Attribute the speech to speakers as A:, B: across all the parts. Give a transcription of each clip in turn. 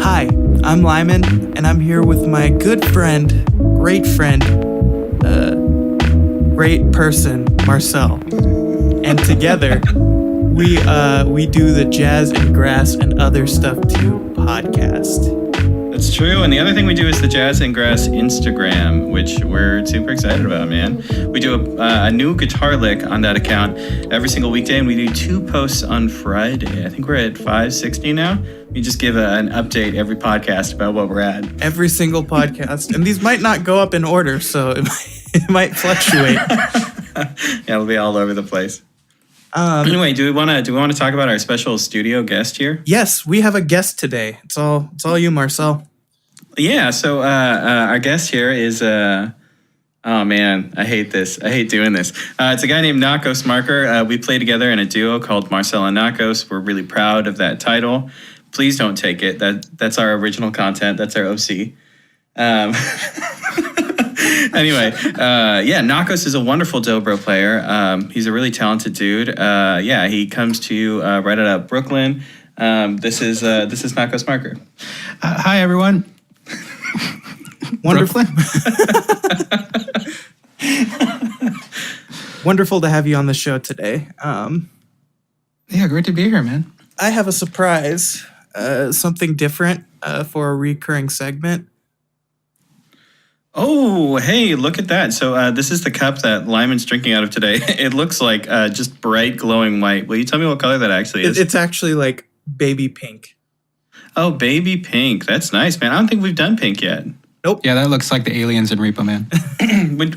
A: Hi, I'm Lyman, and I'm here with my good friend, great person, Marcel. And together, we do the Jazz and Grass and Other Stuff Too podcast.
B: That's true. And the other thing we do is the Jazz and Grass Instagram, which we're super excited about, man. We do a new guitar lick on that account every single weekday, and we do 2 posts on Friday. I think we're at 560 now. We just give an update every podcast about what we're at.
A: Every single podcast. And these might not go up in order, so it might fluctuate.
B: Yeah, it'll be all over the place. Anyway, do we want to talk about our special studio guest here?
A: Yes, we have a guest today. It's all you, Marcel.
B: Yeah. So our guest here is oh man, I hate this. I hate doing this. It's a guy named Nakos Marker. We play together in a duo called Marcel and Nakos. We're really proud of that title. Please don't take it. That's our original content. That's our OC. Anyway, Nakos is a wonderful dobro player. He's a really talented dude. He comes to you right out of Brooklyn. This is Nakos Marker.
C: Hi, everyone.
A: Wonderful. Wonderful to have you on the show today.
C: Yeah, great to be here, man.
A: I have a surprise, something different for a recurring segment.
B: Oh, hey, look at that. So this is the cup that Lyman's drinking out of today. It looks like just bright, glowing white. Will you tell me what color that actually is?
A: It's actually like baby pink.
B: Oh, baby pink. That's nice, man. I don't think we've done pink yet.
A: Nope.
C: Yeah, that looks like the aliens in Repo Man.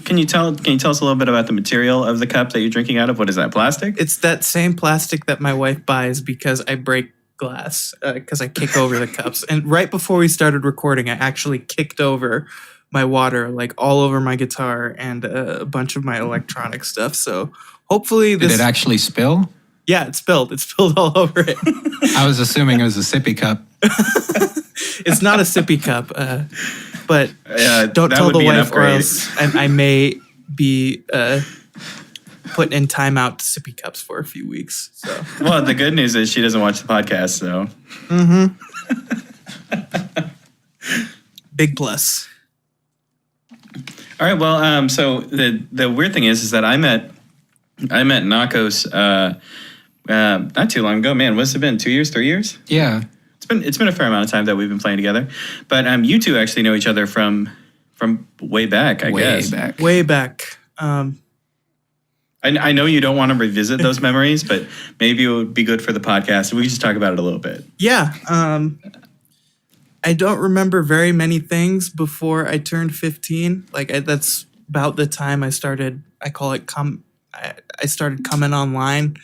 B: Can you tell us a little bit about the material of the cup that you're drinking out of? What is that, plastic?
A: It's that same plastic that my wife buys because I break glass, because I kick over the cups. And right before we started recording, I actually kicked over my water, like all over my guitar and a bunch of my electronic stuff. So hopefully this...
C: Did it actually spill?
A: Yeah, it spilled. It spilled all over it.
C: I was assuming it was a sippy cup.
A: It's not a sippy cup, but don't tell the wife or else I may be put in timeout to sippy cups for a few weeks. So.
B: Well, the good news is she doesn't watch the podcast, so...
A: Big plus.
B: All right. Well, so the weird thing is that I met Nakos not too long ago. Man, what's it been? 2 years, 3 years?
C: Yeah,
B: it's been a fair amount of time that we've been playing together. But you two actually know each other from way back. I guess
A: way back.
B: I know you don't want to revisit those memories, but maybe it would be good for the podcast. We could just talk about it a little bit.
A: Yeah. I don't remember very many things before I turned 15. That's about the time I started. I call it I started coming online.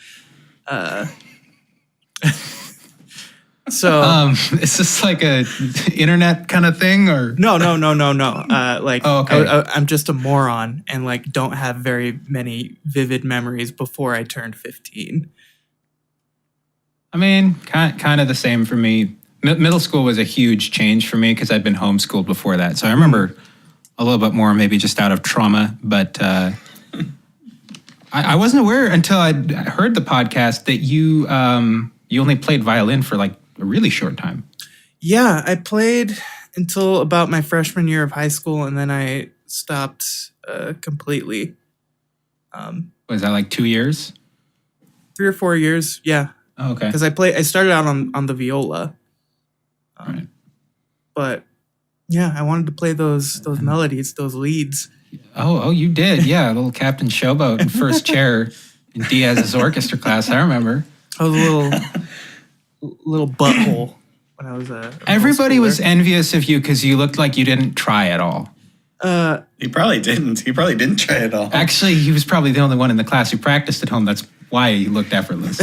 A: So
C: is this like a internet kind of thing or
A: no?
C: okay.
A: I'm just a moron and don't have very many vivid memories before I turned 15.
C: I mean, kind of the same for me. Middle school was a huge change for me because I'd been homeschooled before that. So I remember a little bit more, maybe just out of trauma. But I wasn't aware until I heard the podcast that you only played violin for a really short time.
A: Yeah, I played until about my freshman year of high school, and then I stopped completely.
C: Was that 2 years?
A: 3 or 4 years, yeah.
C: Oh, okay.
A: Because I started out on the viola.
C: Right.
A: But yeah, I wanted to play those melodies, those leads.
C: Oh, you did, yeah. Little Captain Showboat in first chair in Diaz's orchestra class. I remember.
A: I was a little butthole when I was
C: Everybody was envious of you because you looked like you didn't try at all.
B: He probably didn't. He probably didn't try at all.
C: Actually, he was probably the only one in the class who practiced at home. That's why he looked effortless.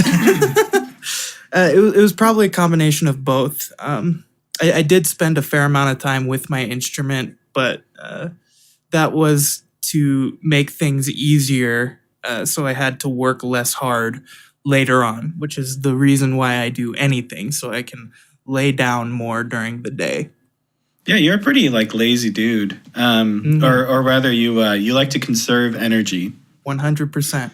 A: It was probably a combination of both. I did spend a fair amount of time with my instrument, but that was to make things easier, so I had to work less hard later on, which is the reason why I do anything, so I can lay down more during the day.
B: Yeah, you're a pretty lazy dude, or rather, you like to conserve energy.
A: 100%.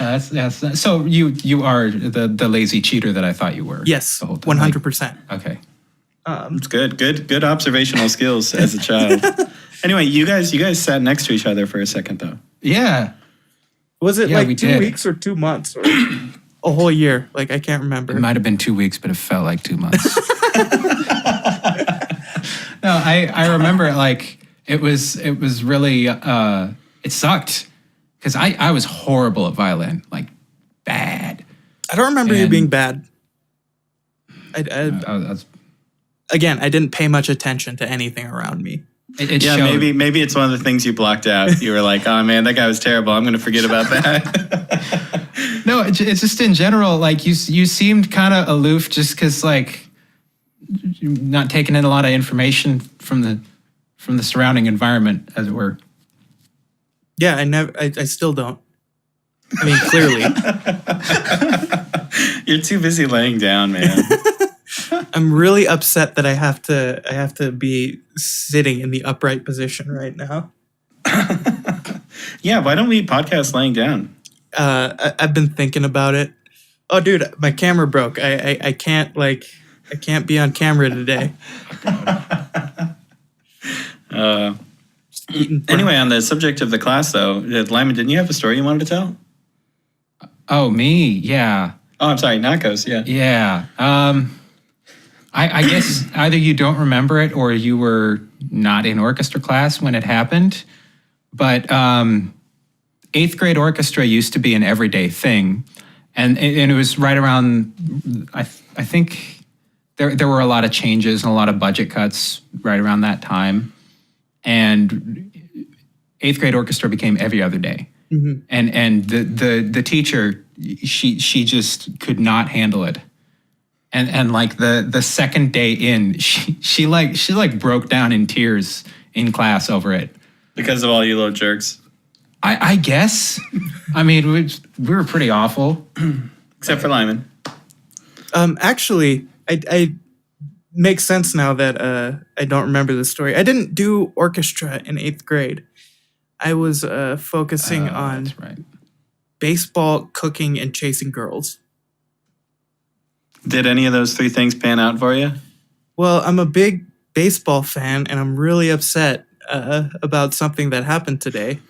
C: That's so you are the lazy cheater that I thought you were.
A: Yes,
C: the whole time.
A: 100%.
C: Okay.
B: It's good observational skills as a child. Anyway, you guys sat next to each other for a second though.
C: Yeah.
A: Was it
C: Yeah, we
A: like 2
C: did.
A: weeks or 2 months or a whole year? Like, I can't remember.
C: It might have been 2 weeks, but it felt like 2 months. No, I remember like it was really it sucked because I was horrible at violin, like bad.
A: I don't remember you
C: And-
A: being bad.
C: I was,
A: Again, I didn't pay much attention to anything around me.
C: it
B: Yeah,
C: showed.
B: maybe it's one of the things you blocked out. You were like, oh man, that guy was terrible. I'm going to forget about that.
C: No, it's just in general, like you seemed kind of aloof just because like you're not taking in a lot of information from the surrounding environment, as it were.
A: Yeah, I still don't. I mean, clearly.
B: You're too busy laying down, man.
A: I'm really upset that I have to be sitting in the upright position right now.
B: Yeah, why don't we podcast laying down?
A: I've been thinking about it. Oh, dude, my camera broke. I can't be on camera today.
B: Anyway, on the subject of the class, though, Lyman, didn't you have a story you wanted to tell?
C: Oh, me? Yeah.
B: Oh, I'm sorry, Nachos, yeah.
C: Yeah. I guess either you don't remember it or you were not in orchestra class when it happened. But 8th grade orchestra used to be an everyday thing. And it was right around, I think there were a lot of changes and a lot of budget cuts right around that time. And 8th grade orchestra became every other day. Mm-hmm. And the teacher, she just could not handle it. And like the second day in, she broke down in tears in class over it.
B: Because of all you little jerks.
C: I guess. I mean, we were pretty awful.
B: Except for Lyman.
A: Actually, I makes sense now that I don't remember the story. I didn't do orchestra in 8th grade. I was focusing on
C: That's right.
A: baseball, cooking, and chasing girls.
B: Did any of those three things pan out for you?
A: Well, I'm a big baseball fan, and I'm really upset about something that happened today.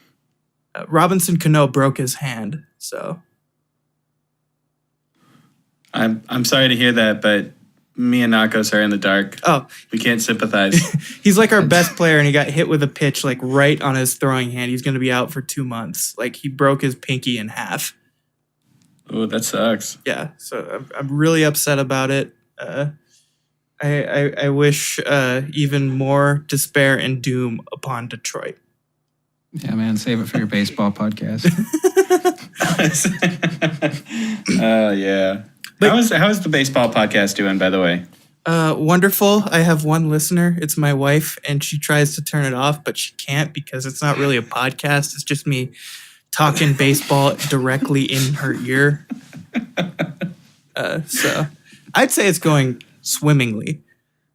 A: Robinson Cano broke his hand, so.
B: I'm sorry to hear that, but me and Nachos are in the dark.
A: Oh,
B: We can't sympathize.
A: he's like our best player, and he got hit with a pitch like right on his throwing hand. He's going to be out for 2 months. Like, he broke his pinky in half.
B: Oh, that sucks.
A: Yeah, so I'm really upset about it. I wish even more despair and doom upon Detroit.
C: Yeah, man, save it for your baseball podcast.
B: Yeah. How is the baseball podcast doing, by the way?
A: Wonderful. I have one listener. It's my wife, and she tries to turn it off, but she can't because it's not really a podcast. It's just me talking baseball directly in her ear. So I'd say it's going swimmingly.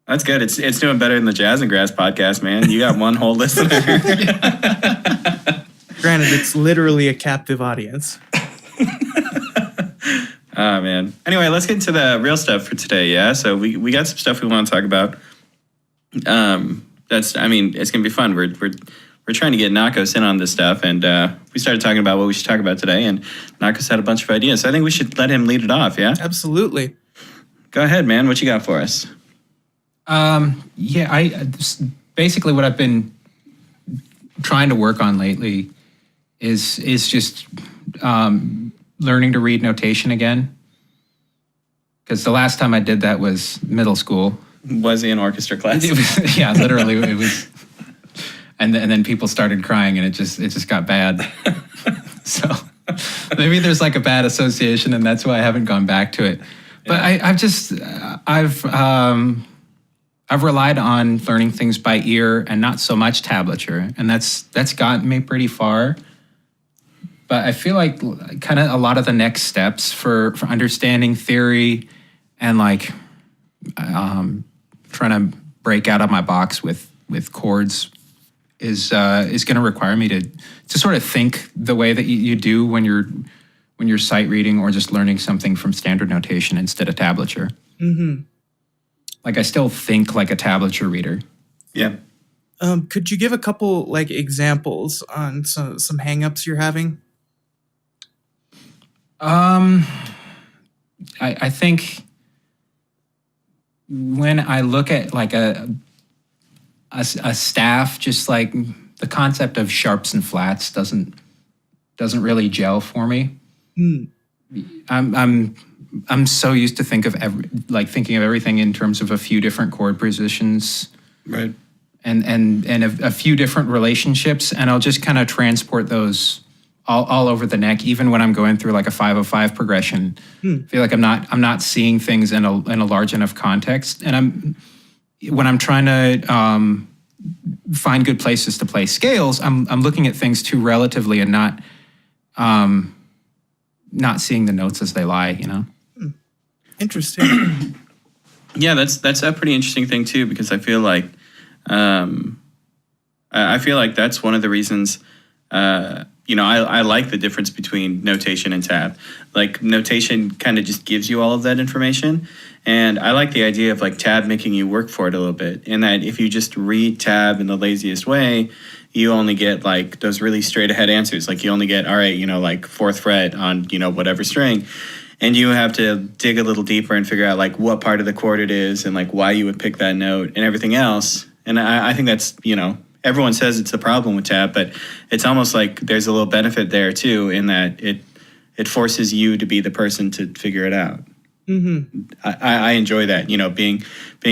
B: That's good. It's doing better than the Jazz and Grass podcast, man. You got one whole listener.
A: Granted, it's literally a captive audience.
B: Oh, man. Anyway, let's get into the real stuff for today, yeah? So we got some stuff we want to talk about. It's going to be fun. We're trying to get Nachos in on this stuff, and we started talking about what we should talk about today, and Nachos had a bunch of ideas. So I think we should let him lead it off, yeah?
A: Absolutely.
B: Go ahead, man. What you got for us?
C: Basically what I've been trying to work on lately is just learning to read notation again. Because the last time I did that was middle school.
B: Was he in orchestra class?
C: It was, yeah, literally it was. And then people started crying, and it just got bad. So maybe there's like a bad association, and that's why I haven't gone back to it. But I've relied on learning things by ear and not so much tablature, and that's gotten me pretty far. But I feel like kind of a lot of the next steps for understanding theory and like trying to break out of my box with chords is going to require me to sort of think the way that you do when you're when you're sight reading or just learning something from standard notation instead of tablature.
A: Mm-hmm.
C: Like I still think like a tablature reader.
B: Yeah.
A: Could you give a couple like examples on some hangups you're having?
C: I think when I look at like a staff, just like the concept of sharps and flats doesn't really gel for me. I'm so used to thinking of everything in terms of a few different chord positions,
B: Right.
C: and a few different relationships, and I'll just kind of transport those all over the neck, even when I'm going through like a 505 progression. I feel like I'm not seeing things in a large enough context, and when I'm trying to find good places to play scales, I'm looking at things too relatively and not seeing the notes as they lie, you know.
A: Interesting.
B: Yeah, that's a pretty interesting thing too, because I feel like that's one of the reasons. I like the difference between notation and tab. Like notation kind of just gives you all of that information, and I like the idea of like tab making you work for it a little bit. In that, if you just read tab in the laziest way, you only get like those really straight ahead answers. Like you only get, all right, like fourth fret on whatever string. And you have to dig a little deeper and figure out like what part of the chord it is and like why you would pick that note and everything else. And I think that's, everyone says it's a problem with tab, but it's almost like there's a little benefit there too, in that it forces you to be the person to figure it out.
A: Mm-hmm.
B: I enjoy that, being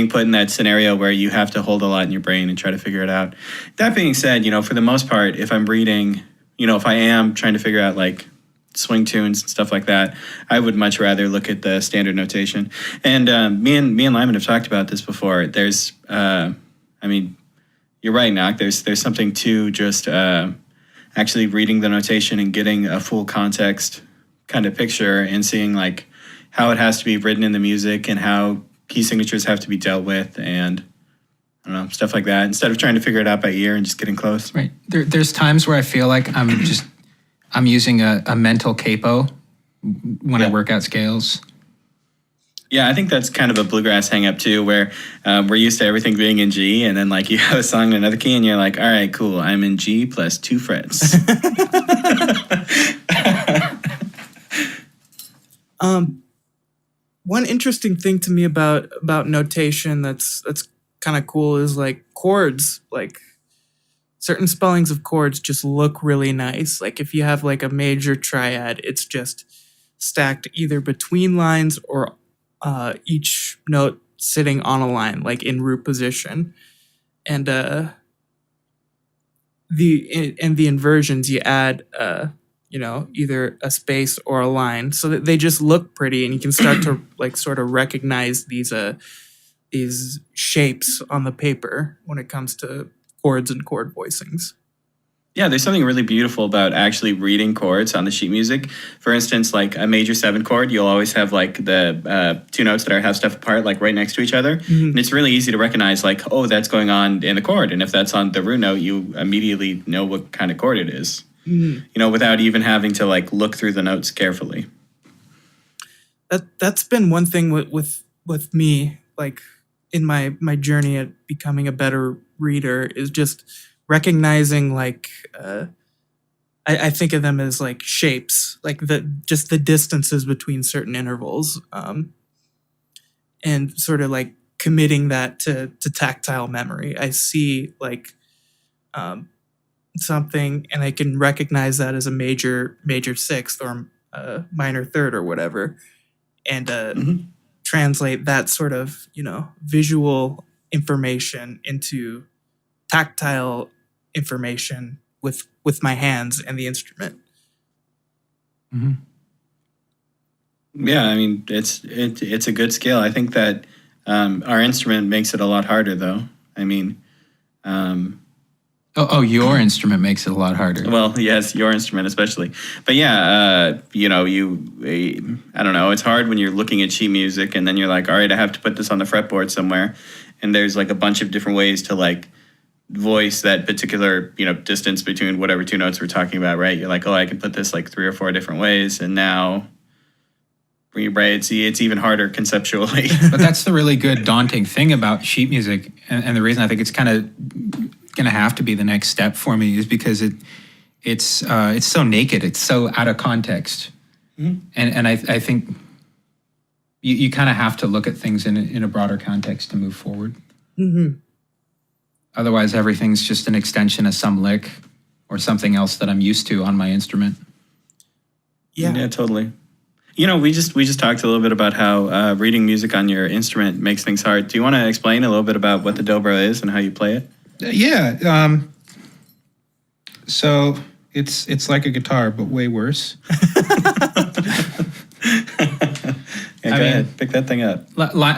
B: put in that scenario where you have to hold a lot in your brain and try to figure it out. That being said, for the most part, if I'm reading, if I am trying to figure out like swing tunes and stuff like that, I would much rather look at the standard notation. And me and Lyman have talked about this before. There's, you're right, Knock. There's something to just actually reading the notation and getting a full context kind of picture and seeing like how it has to be written in the music and how key signatures have to be dealt with and I don't know, stuff like that, instead of trying to figure it out by ear and just getting close.
C: Right. There's times where I feel like I'm using a mental capo when I work out scales.
B: Yeah, I think that's kind of a bluegrass hang up too, where we're used to everything being in G, and then like you have a song in another key and you're like, all right, cool, I'm in G plus 2 frets.
A: One interesting thing to me about notation that's kind of cool is like chords. Like certain spellings of chords just look really nice. Like if you have like a major triad, it's just stacked either between lines or each note sitting on a line, like in root position. And the inversions, you add either a space or a line, so that they just look pretty, and you can start to like sort of recognize these shapes on the paper when it comes to chords and chord voicings.
B: Yeah, there's something really beautiful about actually reading chords on the sheet music. For instance, like a major 7 chord, you'll always have like the 2 notes that have stuff apart, like right next to each other. Mm-hmm. And it's really easy to recognize like, oh, that's going on in the chord. And if that's on the root note, you immediately know what kind of chord it is, without even having to like look through the notes carefully.
A: That's been one thing with me, like in my journey at becoming a better reader, is just recognizing like I think of them as like shapes, like the distances between certain intervals, and sort of like committing that to tactile memory. I see like something and I can recognize that as a major 6th or minor 3rd or whatever, and translate that sort of visual information into tactile information with my hands and the instrument.
C: Mm-hmm.
B: Yeah, I mean it's a good skill. I think that our instrument makes it a lot harder, though. I mean,
C: your instrument makes it a lot harder.
B: Well, yes, your instrument especially. But yeah, I don't know. It's hard when you're looking at sheet music and then you're like, all right, I have to put this on the fretboard somewhere, and there's like a bunch of different ways to like voice that particular, distance between whatever two notes we're talking about, right? You're like, oh, I can put this like 3 or 4 different ways. And now, right, it's even harder conceptually.
C: But that's the really good, daunting thing about sheet music. And the reason I think it's kind of going to have to be the next step for me is because it's so naked. It's so out of context. Mm-hmm. And I think you kind of have to look at things in a broader context to move forward.
A: Mm-hmm.
C: Otherwise, everything's just an extension of some lick or something else that I'm used to on my instrument.
B: Yeah, totally. We just talked a little bit about how reading music on your instrument makes things hard. Do you want to explain a little bit about what the dobro is and how you play it?
C: Yeah. So it's like a guitar, but way worse.
B: Go ahead, pick that thing up.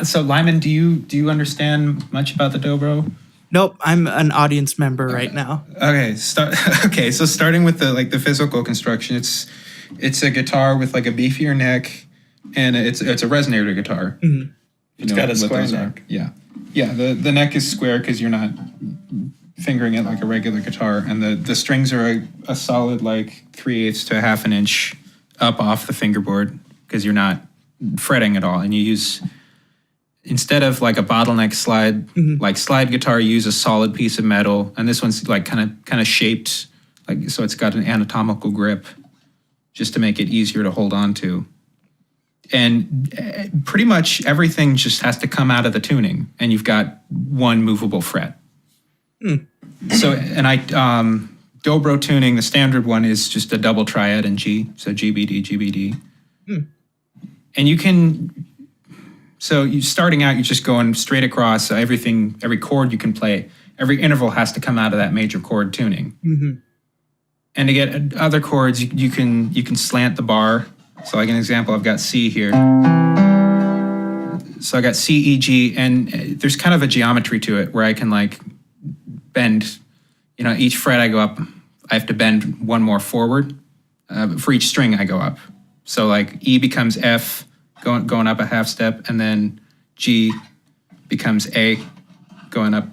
C: So Lyman, do you understand much about the dobro?
A: Nope, I'm an audience member right now.
C: Okay, so starting with the physical construction, it's a guitar with like a beefier neck, and it's a resonator guitar.
A: Mm-hmm.
B: It's got a square neck.
C: Yeah. The neck is square because you're not fingering it like a regular guitar, and the strings are a solid like 3/8 to 1/2 an inch up off the fingerboard because you're not fretting at all, and you use. Instead of like a bottleneck slide, like slide guitar, you use a solid piece of metal, and this one's like kind of shaped, like so it's got an anatomical grip, just to make it easier to hold on to. And pretty much everything just has to come out of the tuning, and you've got one movable fret. So, and dobro tuning, the standard one is just a double triad in G, so GBD, GBD, and you can. So you starting out, you're just going straight across. So every chord you can play, every interval has to come out of that major chord tuning. Mm-hmm. And to get other chords, you can slant the bar. So like an example, I've got C here. So I got C, E, G, and there's kind of a geometry to it where I can like bend. Each fret I go up, I have to bend one more forward. For each string I go up. So like E becomes F. Going up a 1/2 step, and then G becomes A, going up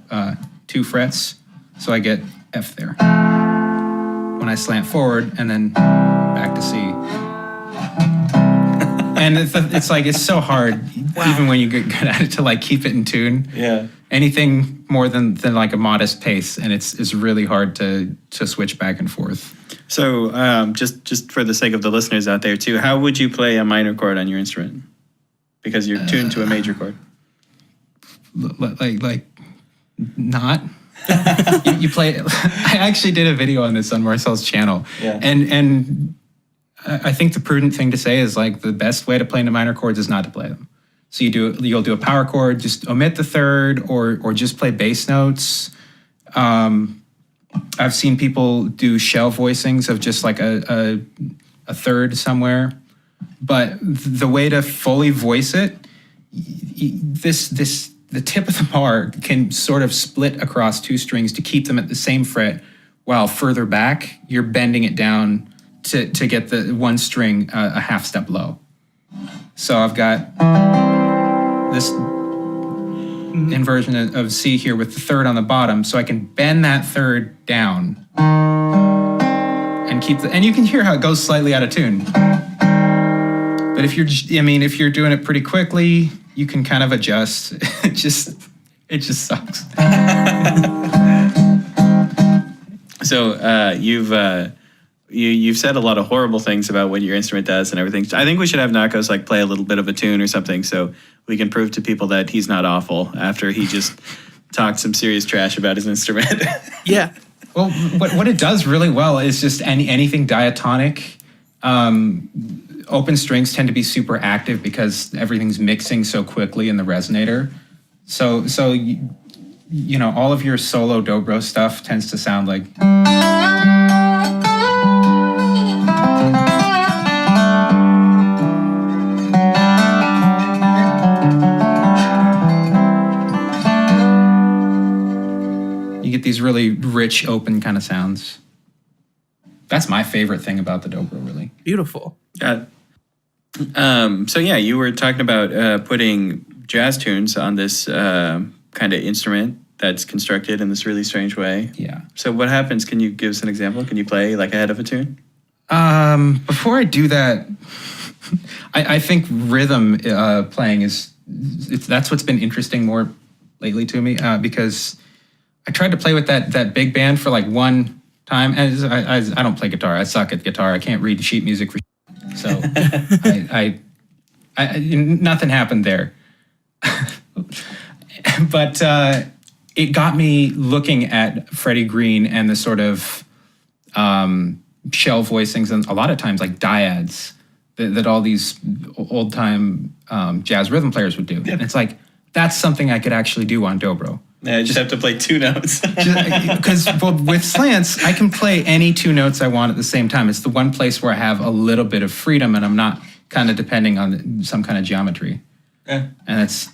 C: 2 frets. So I get F there. When I slant forward, and then back to C. And it's so hard, even when you get good at it, to like keep it in tune.
B: Yeah.
C: Anything more than like a modest pace, and it's really hard to switch back and forth.
B: So just for the sake of the listeners out there too, how would you play a minor chord on your instrument? Because you're tuned to a major chord.
C: Like not. you play. I actually did a video on this on Marcel's channel, and I think the prudent thing to say is like the best way to play into minor chords is not to play them. So you'll do a power chord, just omit the third, or just play bass notes. I've seen people do shell voicings of just like a third somewhere, but the way to fully voice it, the tip of the bar can sort of split across 2 strings to keep them at the same fret, while further back you're bending it down to get the one string a 1/2 step low. So I've got this inversion of C here with the third on the bottom, so I can bend that third down and and you can hear how it goes slightly out of tune. But if you're doing it pretty quickly, you can kind of adjust. It just sucks.
B: So you've said a lot of horrible things about what your instrument does and everything. I think we should have Nakos like play a little bit of a tune or something, so we can prove to people that he's not awful after he just talked some serious trash about his instrument.
A: Yeah.
C: Well, what it does really well is just anything diatonic. Open strings tend to be super active because everything's mixing so quickly in the resonator. So all of your solo dobro stuff tends to sound like. You get these really rich, open kind of sounds. That's my favorite thing about the dobro, really.
A: Beautiful.
B: So you were talking about putting jazz tunes on this kind of instrument. that's constructed in this really strange way.
C: Yeah.
B: So what happens? Can you give us an example? Can you play like ahead of a tune?
C: Before I do that, I think rhythm playing that's what's been interesting more lately to me, because I tried to play with that big band for like one time, and I don't play guitar. I suck at guitar. I can't read sheet music for so I nothing happened there. But it got me looking at Freddie Green and the sort of shell voicings, and a lot of times like dyads that all these old time jazz rhythm players would do. And it's like, that's something I could actually do on dobro.
B: Yeah, I just have to play two notes.
C: Because with slants, I can play any two notes I want at the same time. It's the one place where I have a little bit of freedom and I'm not kind of depending on some kind of geometry.
B: Yeah.
C: And that's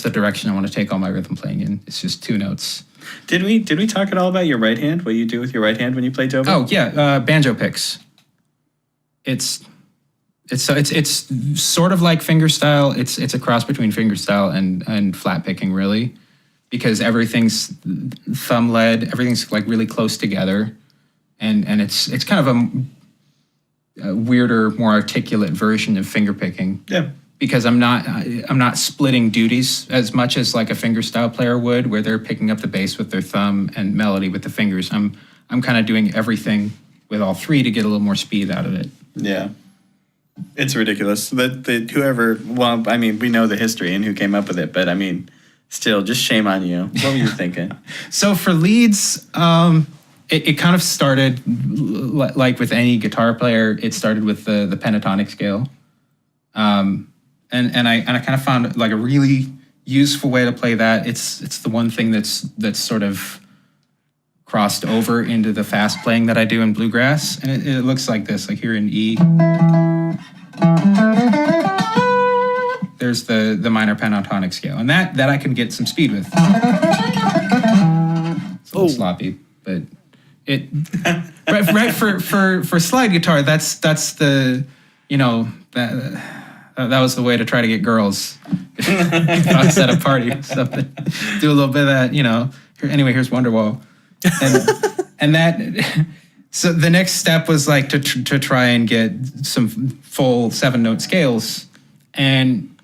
C: the direction I want to take all my rhythm playing in. It's just two notes.
B: Did we talk at all about your right hand? What you do with your right hand when you play dobro?
C: Oh yeah, banjo picks. It's sort of like fingerstyle. It's a cross between fingerstyle and flat picking, really, because everything's thumb led. Everything's like really close together, and it's kind of a weirder, more articulate version of finger picking.
B: Yeah.
C: Because I'm not splitting duties as much as like a fingerstyle player would, where they're picking up the bass with their thumb and melody with the fingers. I'm kind of doing everything with all three to get a little more speed out of it.
B: Yeah. It's ridiculous that whoever, well, I mean, we know the history and who came up with it, but I mean, still, just shame on you. What were you thinking?
C: So for leads, it kind of started like with any guitar player. It started with the pentatonic scale, and I kind of found like a really useful way to play that. It's the one thing that's sort of crossed over into the fast playing that I do in bluegrass, and it looks like this. Like here in E, there's the minor pentatonic scale, and that I can get some speed with. It's a little sloppy, but it right for slide guitar. That's the that was the way to try to get girls. At a party or something, do a little bit of that. Anyway, here's Wonderwall. And that, so the next step was like to try and get some full 7-note scales, and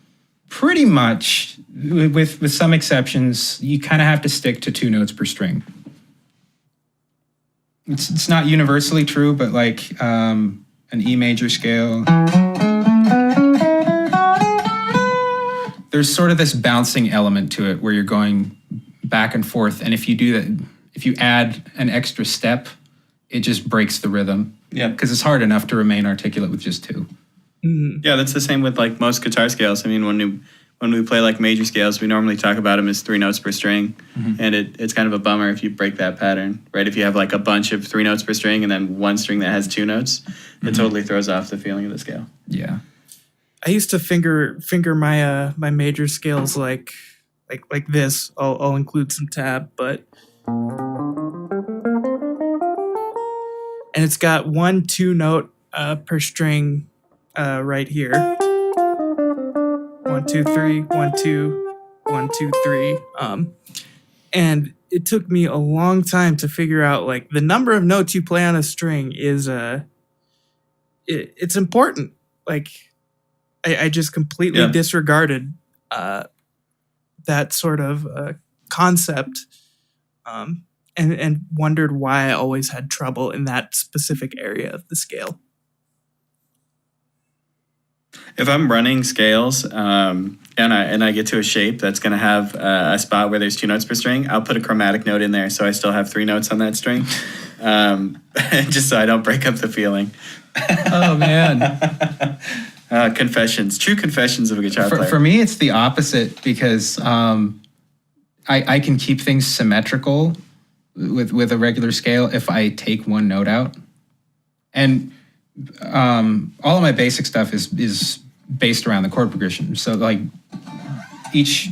C: pretty much with some exceptions, you kind of have to stick to 2 notes per string. It's not universally true, but like an E major scale, there's sort of this bouncing element to it where you're going back and forth, and if you do that, if you add an extra step, it just breaks the rhythm.
B: Yeah.
C: Because it's hard enough to remain articulate with just 2.
A: Mm-hmm.
B: Yeah, that's the same with like most guitar scales. I mean, when we play like major scales, we normally talk about them as 3 notes per string, and it's kind of a bummer if you break that pattern, right? If you have like a bunch of 3 notes per string and then one string that has 2 notes, it totally throws off the feeling of the scale.
C: Yeah.
A: I used to finger my my major scales like this. I'll include some tab, but and it's got 1 2-note per string right here. 1 2 3 1 2 1 2 3. And it took me a long time to figure out like the number of notes you play on a string is it's important. Like I just completely disregarded that sort of concept, and wondered why I always had trouble in that specific area of the scale.
B: If I'm running scales and I get to a shape that's going to have a spot where there's 2 notes per string, I'll put a chromatic note in there so I still have 3 notes on that string, just so I don't break up the feeling.
C: Oh, man.
B: Confessions, true confessions of a guitar player.
C: For me, it's the opposite because I can keep things symmetrical with a regular scale if I take 1 note out. And all of my basic stuff is based around the chord progression. So like each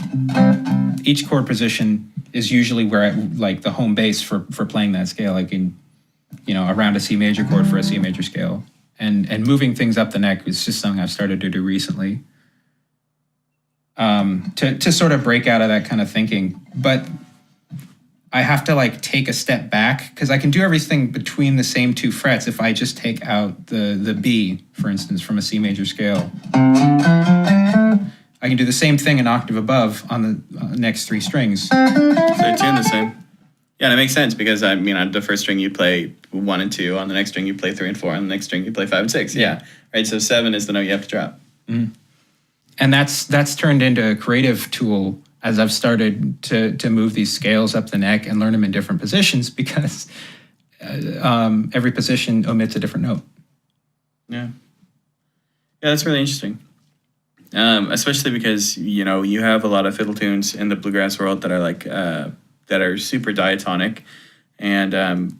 C: chord position is usually where like the home base for playing that scale, like in around a C major chord for a C major scale. And moving things up the neck is just something I've started to do recently. to sort of break out of that kind of thinking. But I have to like take a step back because I can do everything between the same two frets if I just take out the B, for instance, from a C major scale. I can do the same thing an octave above on the next three strings.
B: So they tune the same. Yeah, that makes sense because I mean, on the first string you play 1 and 2, on the next string you play 3 and 4, on the next string you play 5 and 6. Yeah, right. So 7 is the note you have to drop.
C: Mm. And that's turned into a creative tool as I've started to move these scales up the neck and learn them in different positions because every position omits a different note.
B: Yeah, that's really interesting. Especially because you have a lot of fiddle tunes in the bluegrass world that are like that are super diatonic, and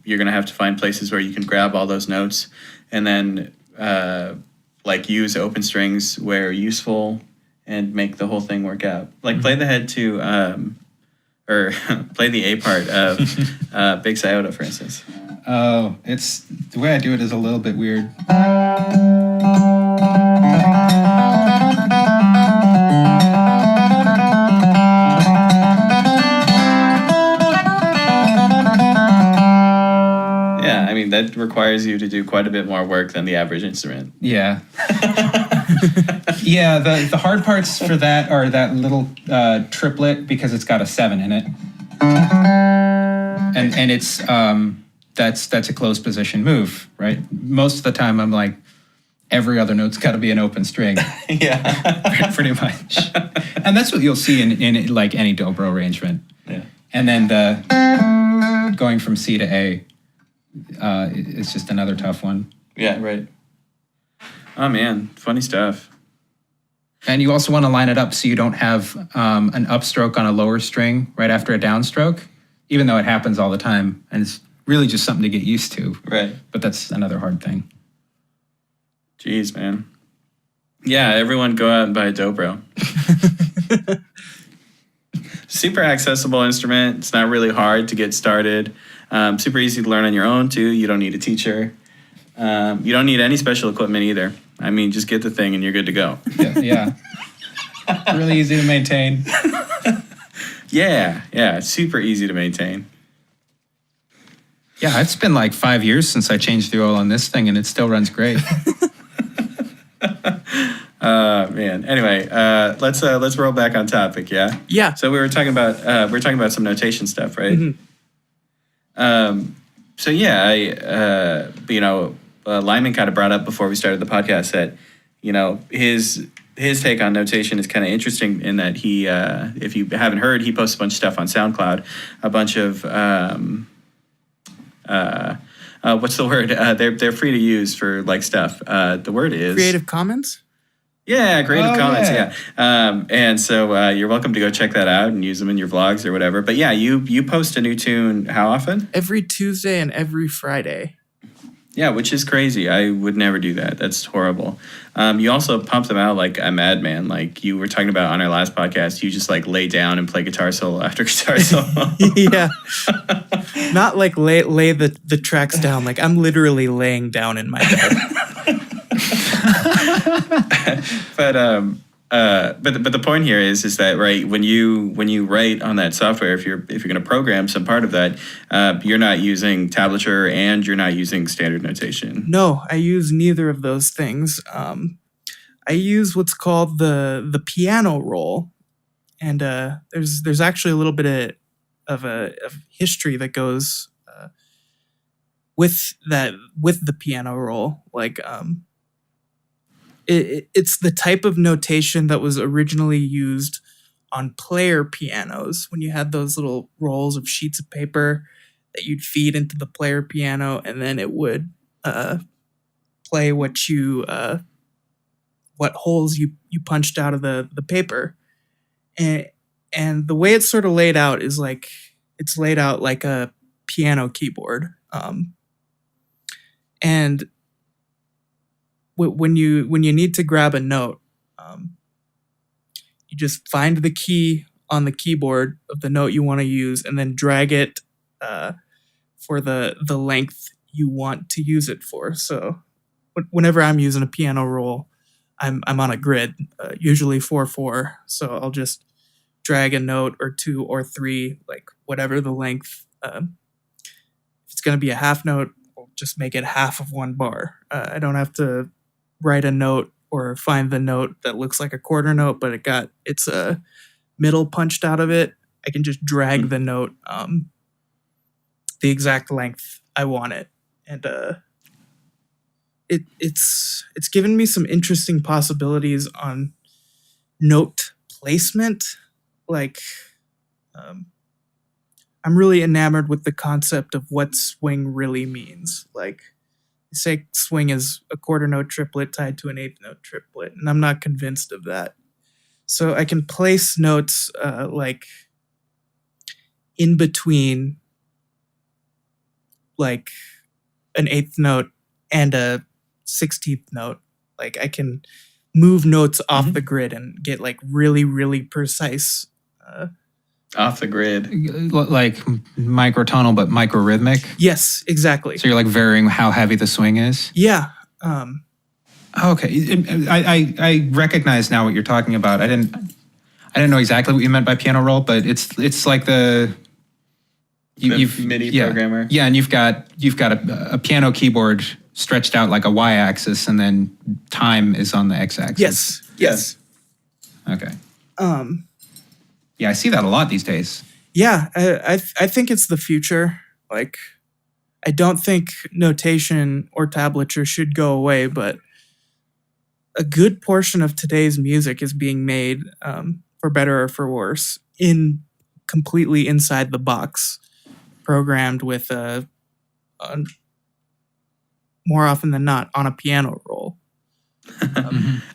B: you're gonna have to find places where you can grab all those notes and then like use open strings where useful and make the whole thing work out. Like play the head to or play the A part of Big Scioto, for instance.
C: Oh, it's the way I do it is a little bit weird.
B: Yeah, I mean, that requires you to do quite a bit more work than the average instrument.
C: Yeah. Yeah, the hard parts for that are that little triplet because it's got a 7 in it. And it's that's a closed position move, right? Most of the time I'm like, every other note's got to be an open string.
B: Yeah.
C: Pretty much. And that's what you'll see in like any dobro arrangement.
B: Yeah.
C: And then the going from C to A is just another tough one.
B: Yeah, right. Oh, man. Funny stuff.
C: And you also want to line it up so you don't have an upstroke on a lower string right after a downstroke, even though it happens all the time. And it's really just something to get used to.
B: Right.
C: But that's another hard thing.
B: Jeez, man. Yeah, everyone go out and buy a dobro. Super accessible instrument. It's not really hard to get started. Super easy to learn on your own, too. You don't need a teacher. You don't need any special equipment either. I mean, just get the thing and you're good to go.
C: Yeah. Really easy to maintain.
B: Yeah. Super easy to maintain.
C: Yeah, it's been like 5 years since I changed the oil on this thing, and it still runs great.
B: Man. Anyway, let's roll back on topic. Yeah.
A: Yeah.
B: So we were talking about some notation stuff, right?
A: Mm-hmm.
B: So yeah, Lyman kind of brought up before we started the podcast that his take on notation is kind of interesting in that he, if you haven't heard, he posts a bunch of stuff on SoundCloud, a bunch of what's the word? They're free to use for like stuff. The word is
A: Creative Commons?
B: Yeah, Creative Commons,
C: yeah.
B: And so you're welcome to go check that out and use them in your vlogs or whatever. But yeah, you post a new tune how often?
A: Every Tuesday and every Friday.
B: Yeah, which is crazy. I would never do that. That's horrible. You also pump them out like a madman. Like you were talking about on our last podcast, you just like lay down and play guitar solo after guitar solo.
A: Yeah. Not like lay the tracks down. Like I'm literally laying down in my bed.
B: But the point here is that right when you write on that software, if you're going to program some part of that, you're not using tablature and you're not using standard notation.
A: No, I use neither of those things. I use what's called the piano roll, and there's actually a little bit of history that goes with the piano roll, like. It's the type of notation that was originally used on player pianos when you had those little rolls of sheets of paper that you'd feed into the player piano, and then it would play what holes you punched out of the paper. And the way it's sort of laid out is like it's laid out like a piano keyboard. And when you need to grab a note, you just find the key on the keyboard of the note you want to use, and then drag it for the length you want to use it for. So whenever I'm using a piano roll, I'm on a grid, usually 4/4. So I'll just drag a note or 2 or 3, like whatever the length. If it's going to be a half note, I'll just make it half of one bar. I don't have to write a note or find the note that looks like a quarter note, but it got its middle punched out of it. I can just drag the note the exact length I want it, and it's given me some interesting possibilities on note placement. Like, I'm really enamored with the concept of what swing really means. Like, say swing is a quarter note triplet tied to an eighth note triplet, and I'm not convinced of that. So I can place notes like in between, like an eighth note and a 16th note. Like, I can move notes off the grid and get like really, really precise.
B: Off the grid.
C: Like microtonal, but microrhythmic.
A: Yes, exactly.
C: So you're like varying how heavy the swing is.
A: Yeah.
C: Okay. I recognize now what you're talking about. I didn't know exactly what you meant by piano roll, but it's like the
B: MIDI programmer.
C: Yeah, and you've got a piano keyboard stretched out like a y-axis, and then time is on the x-axis.
A: Yes.
C: Okay. Yeah, I see that a lot these days.
A: Yeah, I think it's the future. Like, I don't think notation or tablature should go away, but a good portion of today's music is being made, for better or for worse, in completely inside the box, programmed with more often than not on a piano roll.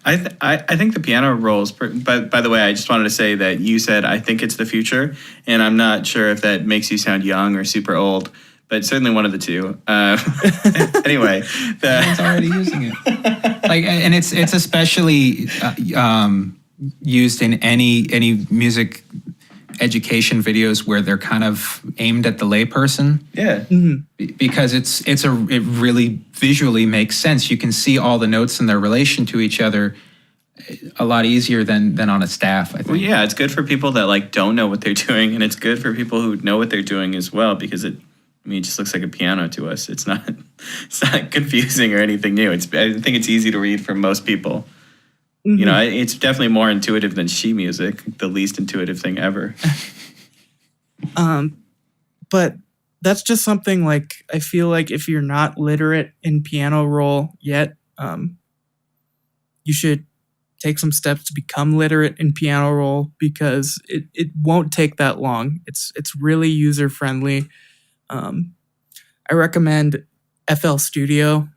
B: I think the piano rolls. But by the way, I just wanted to say that you said I think it's the future, and I'm not sure if that makes you sound young or super old, but certainly one of the two. Anyway,
C: It's already using it. Like, and it's especially used in any music education videos where they're kind of aimed at the layperson.
B: Yeah.
C: Because it really visually makes sense. You can see all the notes and their relation to each other a lot easier than on a staff, I think.
B: Well, yeah, it's good for people that like don't know what they're doing, and it's good for people who know what they're doing as well, because it just looks like a piano to us. It's not confusing or anything new. I think it's easy to read for most people. You know, it's definitely more intuitive than sheet music, the least intuitive thing ever.
A: But that's just something, like, I feel like if you're not literate in piano roll yet, you should take some steps to become literate in piano roll, because it won't take that long. It's really user friendly. I recommend FL Studio.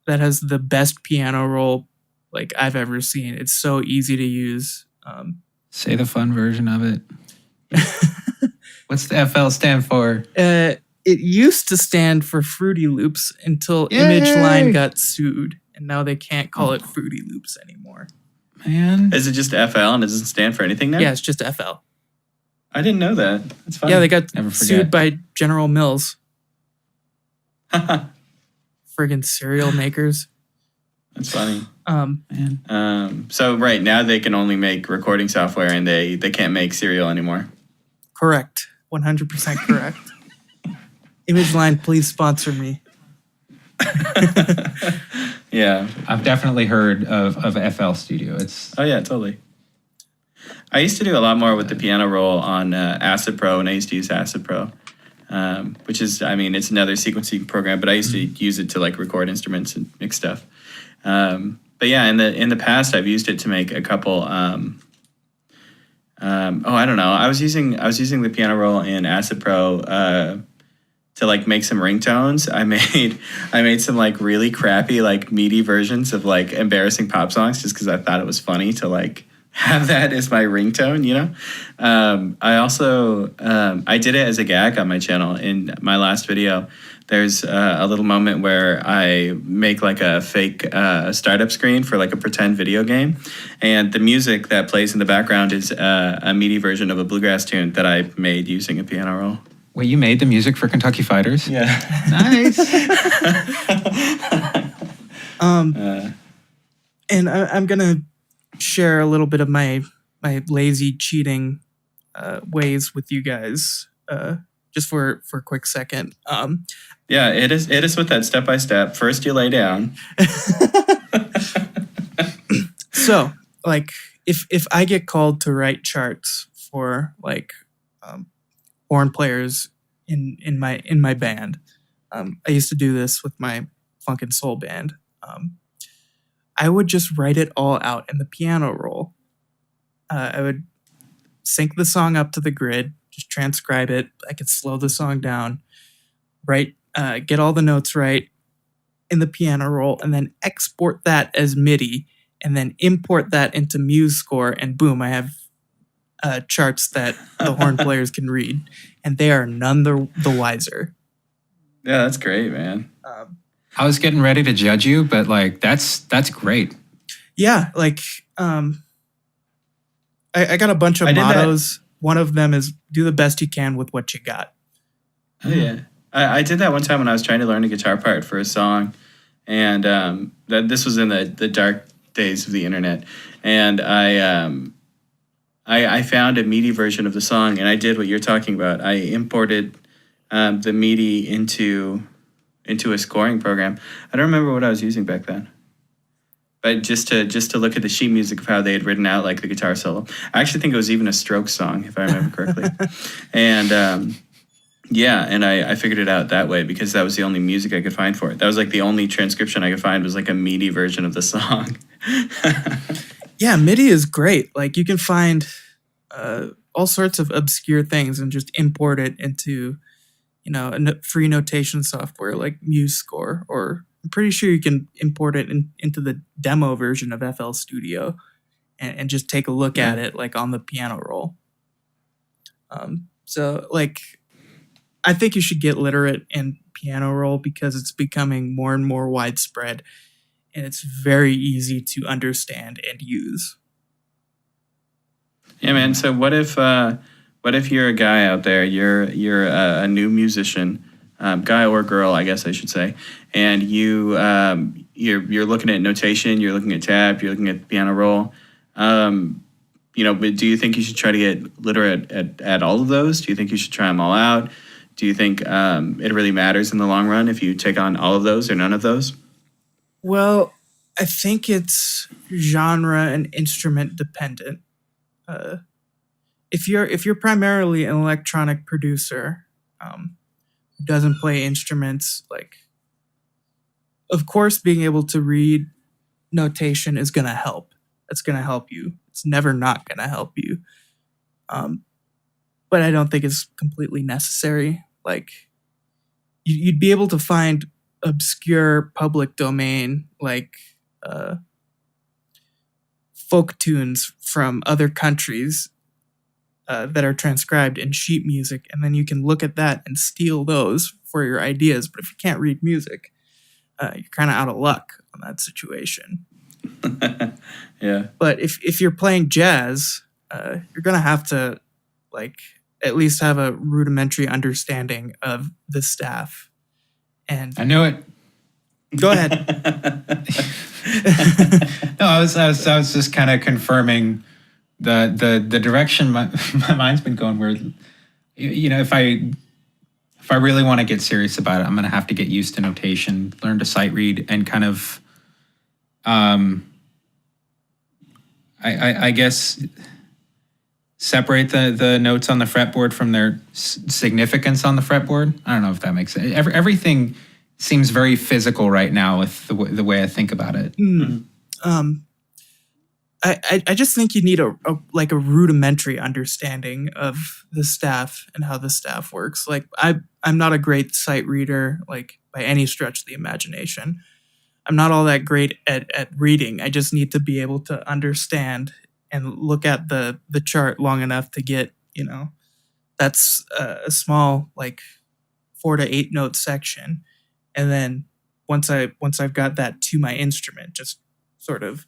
A: That has the best piano roll like I've ever seen. It's so easy to use.
C: Say the fun version of it. What's the FL stand for?
A: It used to stand for Fruity Loops until ImageLine got sued, and now they can't call it Fruity Loops anymore.
C: Man.
B: Is it just FL and it doesn't stand for anything now?
A: Yeah, it's just FL.
B: I didn't know that. That's funny.
A: Yeah, they got sued by General Mills. Friggin' cereal makers.
B: That's funny.
C: Man.
B: So right now they can only make recording software, and they can't make serial anymore.
A: Correct. 100% correct. ImageLine, please sponsor me.
B: Yeah.
C: I've definitely heard of FL Studio.
B: Oh yeah, totally. I used to do a lot more with the piano roll on Acid Pro, and I used to use Acid Pro, which is, it's another sequencing program, but I used to use it to like record instruments and mix stuff. But yeah, in the past, I've used it to make a couple. I don't know. I was using the piano roll in Acid Pro to like make some ringtones. I made some like really crappy like MIDI versions of like embarrassing pop songs, just because I thought it was funny to like have that as my ringtone, you know? I also, I did it as a gag on my channel. In my last video, there's a little moment where I make like a fake startup screen for like a pretend video game. And the music that plays in the background is a MIDI version of a bluegrass tune that I made using a piano roll.
C: Wait, you made the music for Kentucky Fighters?
B: Yeah.
C: Nice.
A: And I'm gonna share a little bit of my lazy cheating ways with you guys, just for a quick second.
B: Yeah, it is with that step by step. First, you lay down.
A: So, like, if I get called to write charts for like horn players in my band, I used to do this with my funk and soul band. I would just write it all out in the piano roll. I would sync the song up to the grid, just transcribe it. I could slow the song down, get all the notes right in the piano roll, and then export that as MIDI, and then import that into MuseScore, and boom, I have charts that the horn players can read, and they are none the wiser.
B: Yeah, that's great, man.
C: I was getting ready to judge you, but like that's great.
A: Yeah, like I got a bunch of mottos. One of them is do the best you can with what you got.
B: Oh yeah, I did that one time when I was trying to learn a guitar part for a song, and this was in the dark days of the internet, and I found a MIDI version of the song, and I did what you're talking about. I imported the MIDI into a scoring program. I don't remember what I was using back then, but just to look at the sheet music of how they had written out like the guitar solo. I actually think it was even a Strokes song, if I remember correctly. And and I figured it out that way because that was the only music I could find for it. That was like the only transcription I could find was like a MIDI version of the song.
A: Yeah, MIDI is great. Like you can find all sorts of obscure things and just import it into, free notation software like MuseScore, or I'm pretty sure you can import it into the demo version of FL Studio and just take a look at it like on the piano roll. So like, I think you should get literate in piano roll because it's becoming more and more widespread and it's very easy to understand and use.
B: Yeah, man. So what if you're a guy out there, you're a new musician, guy or girl, I guess I should say, and you're looking at notation, you're looking at tab, you're looking at piano roll. But do you think you should try to get literate at all of those? Do you think you should try them all out? Do you think it really matters in the long run if you take on all of those or none of those?
A: Well, I think it's genre and instrument dependent. If you're primarily an electronic producer who doesn't play instruments, like, of course, being able to read notation is going to help. It's going to help you. It's never not going to help you. But I don't think it's completely necessary. Like, you'd be able to find obscure public domain, like folk tunes from other countries that are transcribed in sheet music, and then you can look at that and steal those for your ideas. But if you can't read music, you're kind of out of luck on that situation.
B: Yeah.
A: But if you're playing jazz, you're gonna have to like at least have a rudimentary understanding of the staff. And
C: I knew it.
A: Go ahead.
C: No, I was just kind of confirming the direction my mind's been going. Where, if I really want to get serious about it, I'm going to have to get used to notation, learn to sight read, and kind of, I guess, separate the notes on the fretboard from their significance on the fretboard. I don't know if that makes sense. Everything seems very physical right now with the way I think about it.
A: I just think you need a rudimentary understanding of the staff and how the staff works. Like I'm not a great sight reader, like by any stretch of the imagination. I'm not all that great at reading. I just need to be able to understand and look at the chart long enough to get, that's a small, like 4 to 8 note section. And then once I've got that to my instrument, just sort of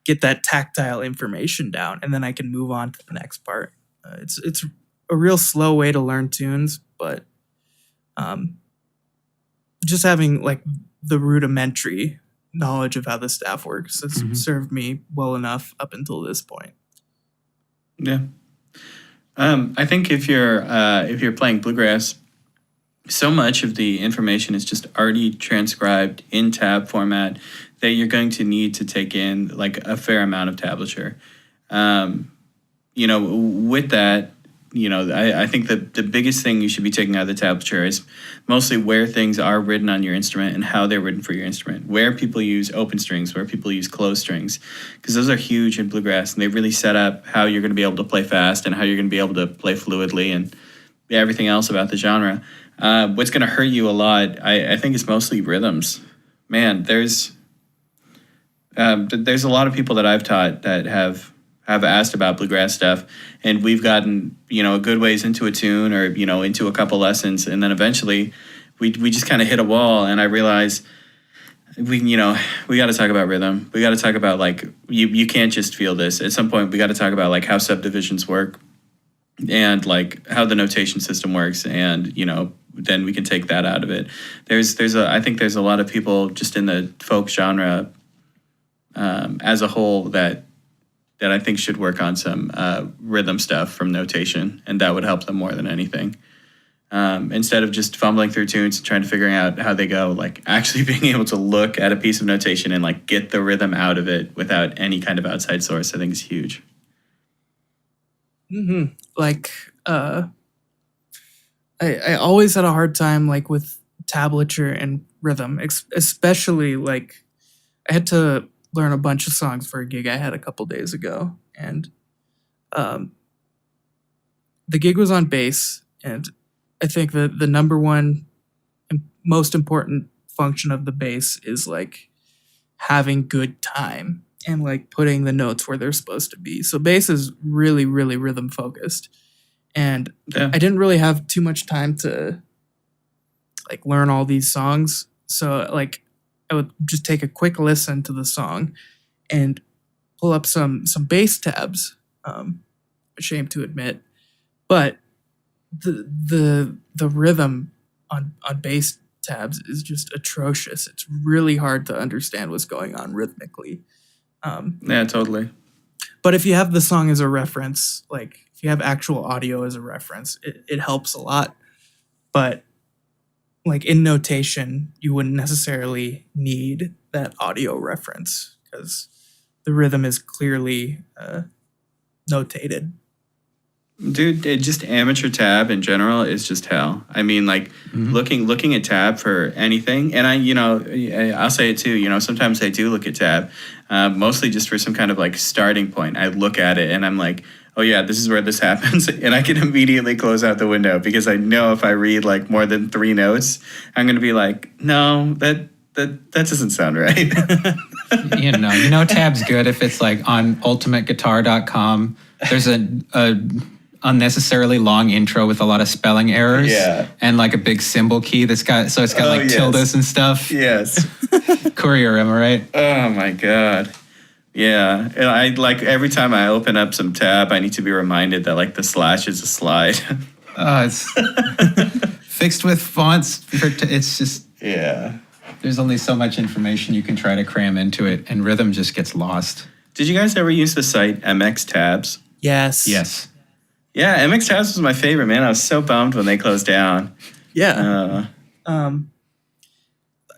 A: get that tactile information down, and then I can move on to the next part. It's a real slow way to learn tunes, but just having like the rudimentary knowledge of how the staff works. It's served me well enough up until this point.
B: Yeah. I think if you're playing bluegrass, so much of the information is just already transcribed in tab format that you're going to need to take in like a fair amount of tablature. With that, I think that the biggest thing you should be taking out of the tablature is mostly where things are written on your instrument and how they're written for your instrument, where people use open strings, where people use closed strings, because those are huge in bluegrass, and they really set up how you're going to be able to play fast and how you're going to be able to play fluidly and everything else about the genre. What's going to hurt you a lot, I think, is mostly rhythms. Man, there's a lot of people that I've taught that have asked about bluegrass stuff, and we've gotten a good ways into a tune or into a couple lessons, and then eventually we just kind of hit a wall, and I realized we got to talk about rhythm. We got to talk about like you can't just feel this. At some point we got to talk about like how subdivisions work and like how the notation system works, and then we can take that out of it. I think there's a lot of people just in the folk genre as a whole that I think should work on some rhythm stuff from notation, and that would help them more than anything. Instead of just fumbling through tunes and trying to figure out how they go, like actually being able to look at a piece of notation and like get the rhythm out of it without any kind of outside source, I think is huge.
A: Mm-hmm. Like, I always had a hard time like with tablature and rhythm, especially like I had to learn a bunch of songs for a gig I had a couple days ago, and the gig was on bass, and I think that the number one and most important function of the bass is like having good time and like putting the notes where they're supposed to be. So bass is really, really rhythm focused, and I didn't really have too much time to like learn all these songs. So like I would just take a quick listen to the song and pull up some bass tabs. Ashamed to admit, but the rhythm on bass tabs is just atrocious. It's really hard to understand what's going on rhythmically.
B: Yeah, totally.
A: But if you have the song as a reference, like if you have actual audio as a reference, it helps a lot. But like in notation, you wouldn't necessarily need that audio reference because the rhythm is clearly notated.
B: Dude, just amateur tab in general is just hell. I mean, like looking at tab for anything, and I'll say it too. Sometimes I do look at tab, mostly just for some kind of like starting point. I look at it and I'm like, oh yeah, this is where this happens, and I can immediately close out the window because I know if I read like more than 3 notes, I'm gonna be like, no, that doesn't sound right.
C: Tab's good if it's like on ultimateguitar.com. There's a unnecessarily long intro with a lot of spelling errors, and like a big symbol key it's got tildes and stuff.
B: Yes.
C: Courier, am I right?
B: Oh my god. Yeah, and I like every time I open up some tab, I need to be reminded that like the slash is a slide.
C: It's fixed with fonts. It's just There's only so much information you can try to cram into it, and rhythm just gets lost.
B: Did you guys ever use the site MX Tabs?
A: Yes.
B: Yeah, MX Tabs was my favorite, man. I was so bummed when they closed down.
A: Yeah.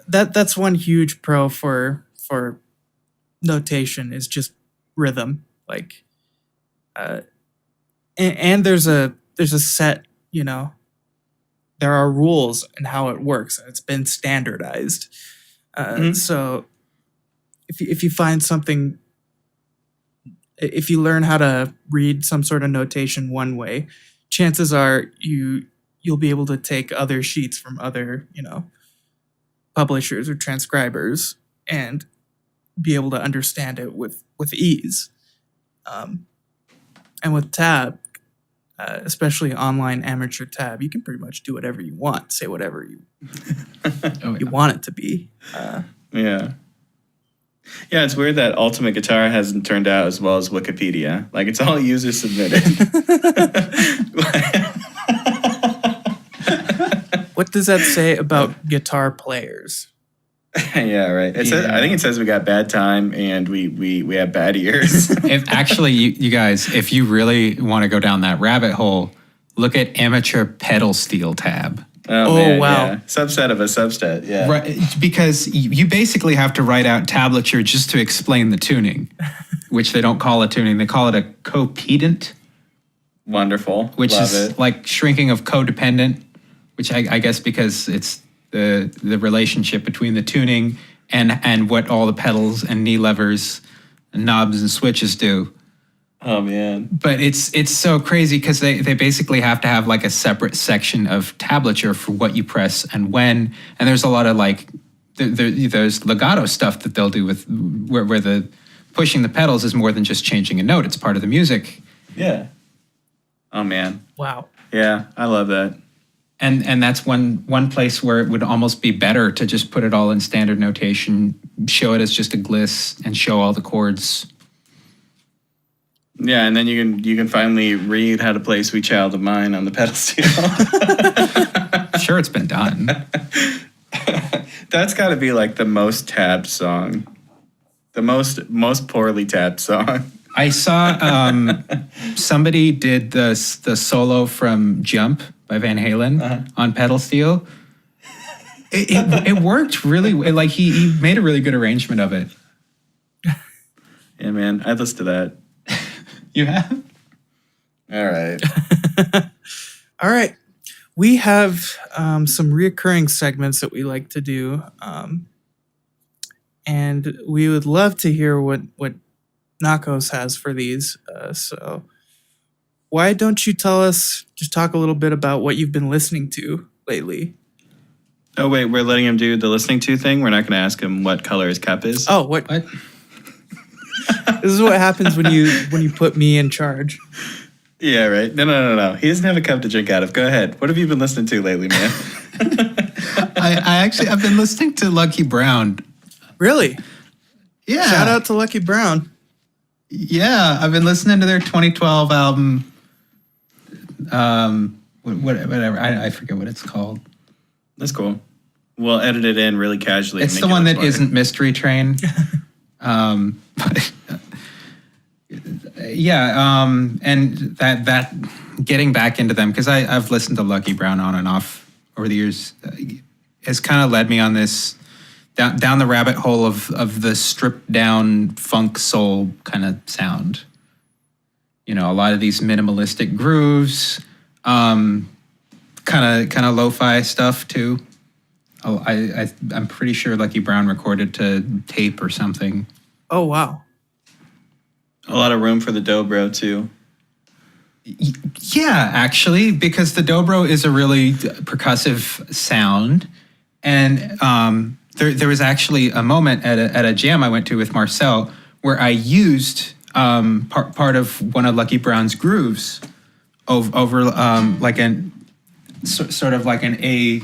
A: That's one huge pro for notation is just rhythm. Like, and there's a set, there are rules in how it works. It's been standardized. So if you find something, if you learn how to read some sort of notation one way, chances are you'll be able to take other sheets from other, publishers or transcribers and be able to understand it with ease. And with tab, especially online amateur tab, you can pretty much do whatever you want, say whatever you want it to be.
B: Yeah, it's weird that Ultimate Guitar hasn't turned out as well as Wikipedia. Like, it's all user submitted.
A: What does that say about guitar players?
B: Yeah, right. It says, I think it says we got bad time and we have bad ears.
C: If actually, you guys, if you really want to go down that rabbit hole, look at amateur pedal steel tab.
B: Oh, man,
A: wow.
B: Yeah. Subset of a subset. Yeah.
C: Right, because you basically have to write out tablature just to explain the tuning, which they don't call a tuning. They call it a copedant,
B: Wonderful.
C: which
B: Love
C: is
B: it.
C: like shrinking of codependent, which I guess because it's the relationship between the tuning and what all the pedals and knee levers and knobs and switches do.
B: Oh, man.
C: But it's so crazy because they basically have to have like a separate section of tablature for what you press and when. And there's a lot of like, there's legato stuff that they'll do with where the pushing the pedals is more than just changing a note. It's part of the music.
B: Yeah. Oh, man.
A: Wow.
B: Yeah, I love that.
C: And that's one place where it would almost be better to just put it all in standard notation, show it as just a gliss, and show all the chords.
B: Yeah, and then you can finally read how to play Sweet Child of Mine on the pedal steel.
C: Sure, it's been done.
B: That's got to be like the most tabbed song. The most poorly tabbed song.
C: I saw somebody did the solo from Jump by Van Halen on pedal steel. It worked really, like he made a really good arrangement of it.
B: Yeah, man, I'd listen to that.
C: You have?
B: All right.
A: All right. We have some reoccurring segments that we like to do. And we would love to hear what Nakos has for these. So why don't you just talk a little bit about what you've been listening to lately?
B: Oh, wait, we're letting him do the listening to thing? We're not going to ask him what color his cup is?
A: Oh, what?
C: What?
A: This is what happens when you put me in charge.
B: Yeah, right. No. He doesn't have a cup to drink out of. Go ahead. What have you been listening to lately, man?
C: I've been listening to Lucky Brown.
A: Really?
C: Yeah.
A: Shout out to Lucky Brown.
C: Yeah, I've been listening to their 2012 album. Whatever. I forget what it's called.
B: That's cool. We'll edit it in really casually.
C: It's the one that isn't Mystery Train. And that getting back into them, because I've listened to Lucky Brown on and off over the years, has kind of led me on this down the rabbit hole of the stripped down funk soul kind of sound. You know, a lot of these minimalistic grooves, kind of lo-fi stuff too. I'm pretty sure Lucky Brown recorded to tape or something.
A: Oh, wow.
B: A lot of room for the dobro, too.
C: Yeah, actually, because the dobro is a really percussive sound. And there was actually a moment at a jam I went to with Marcel where I used part of one of Lucky Brown's grooves over like sort of like an A,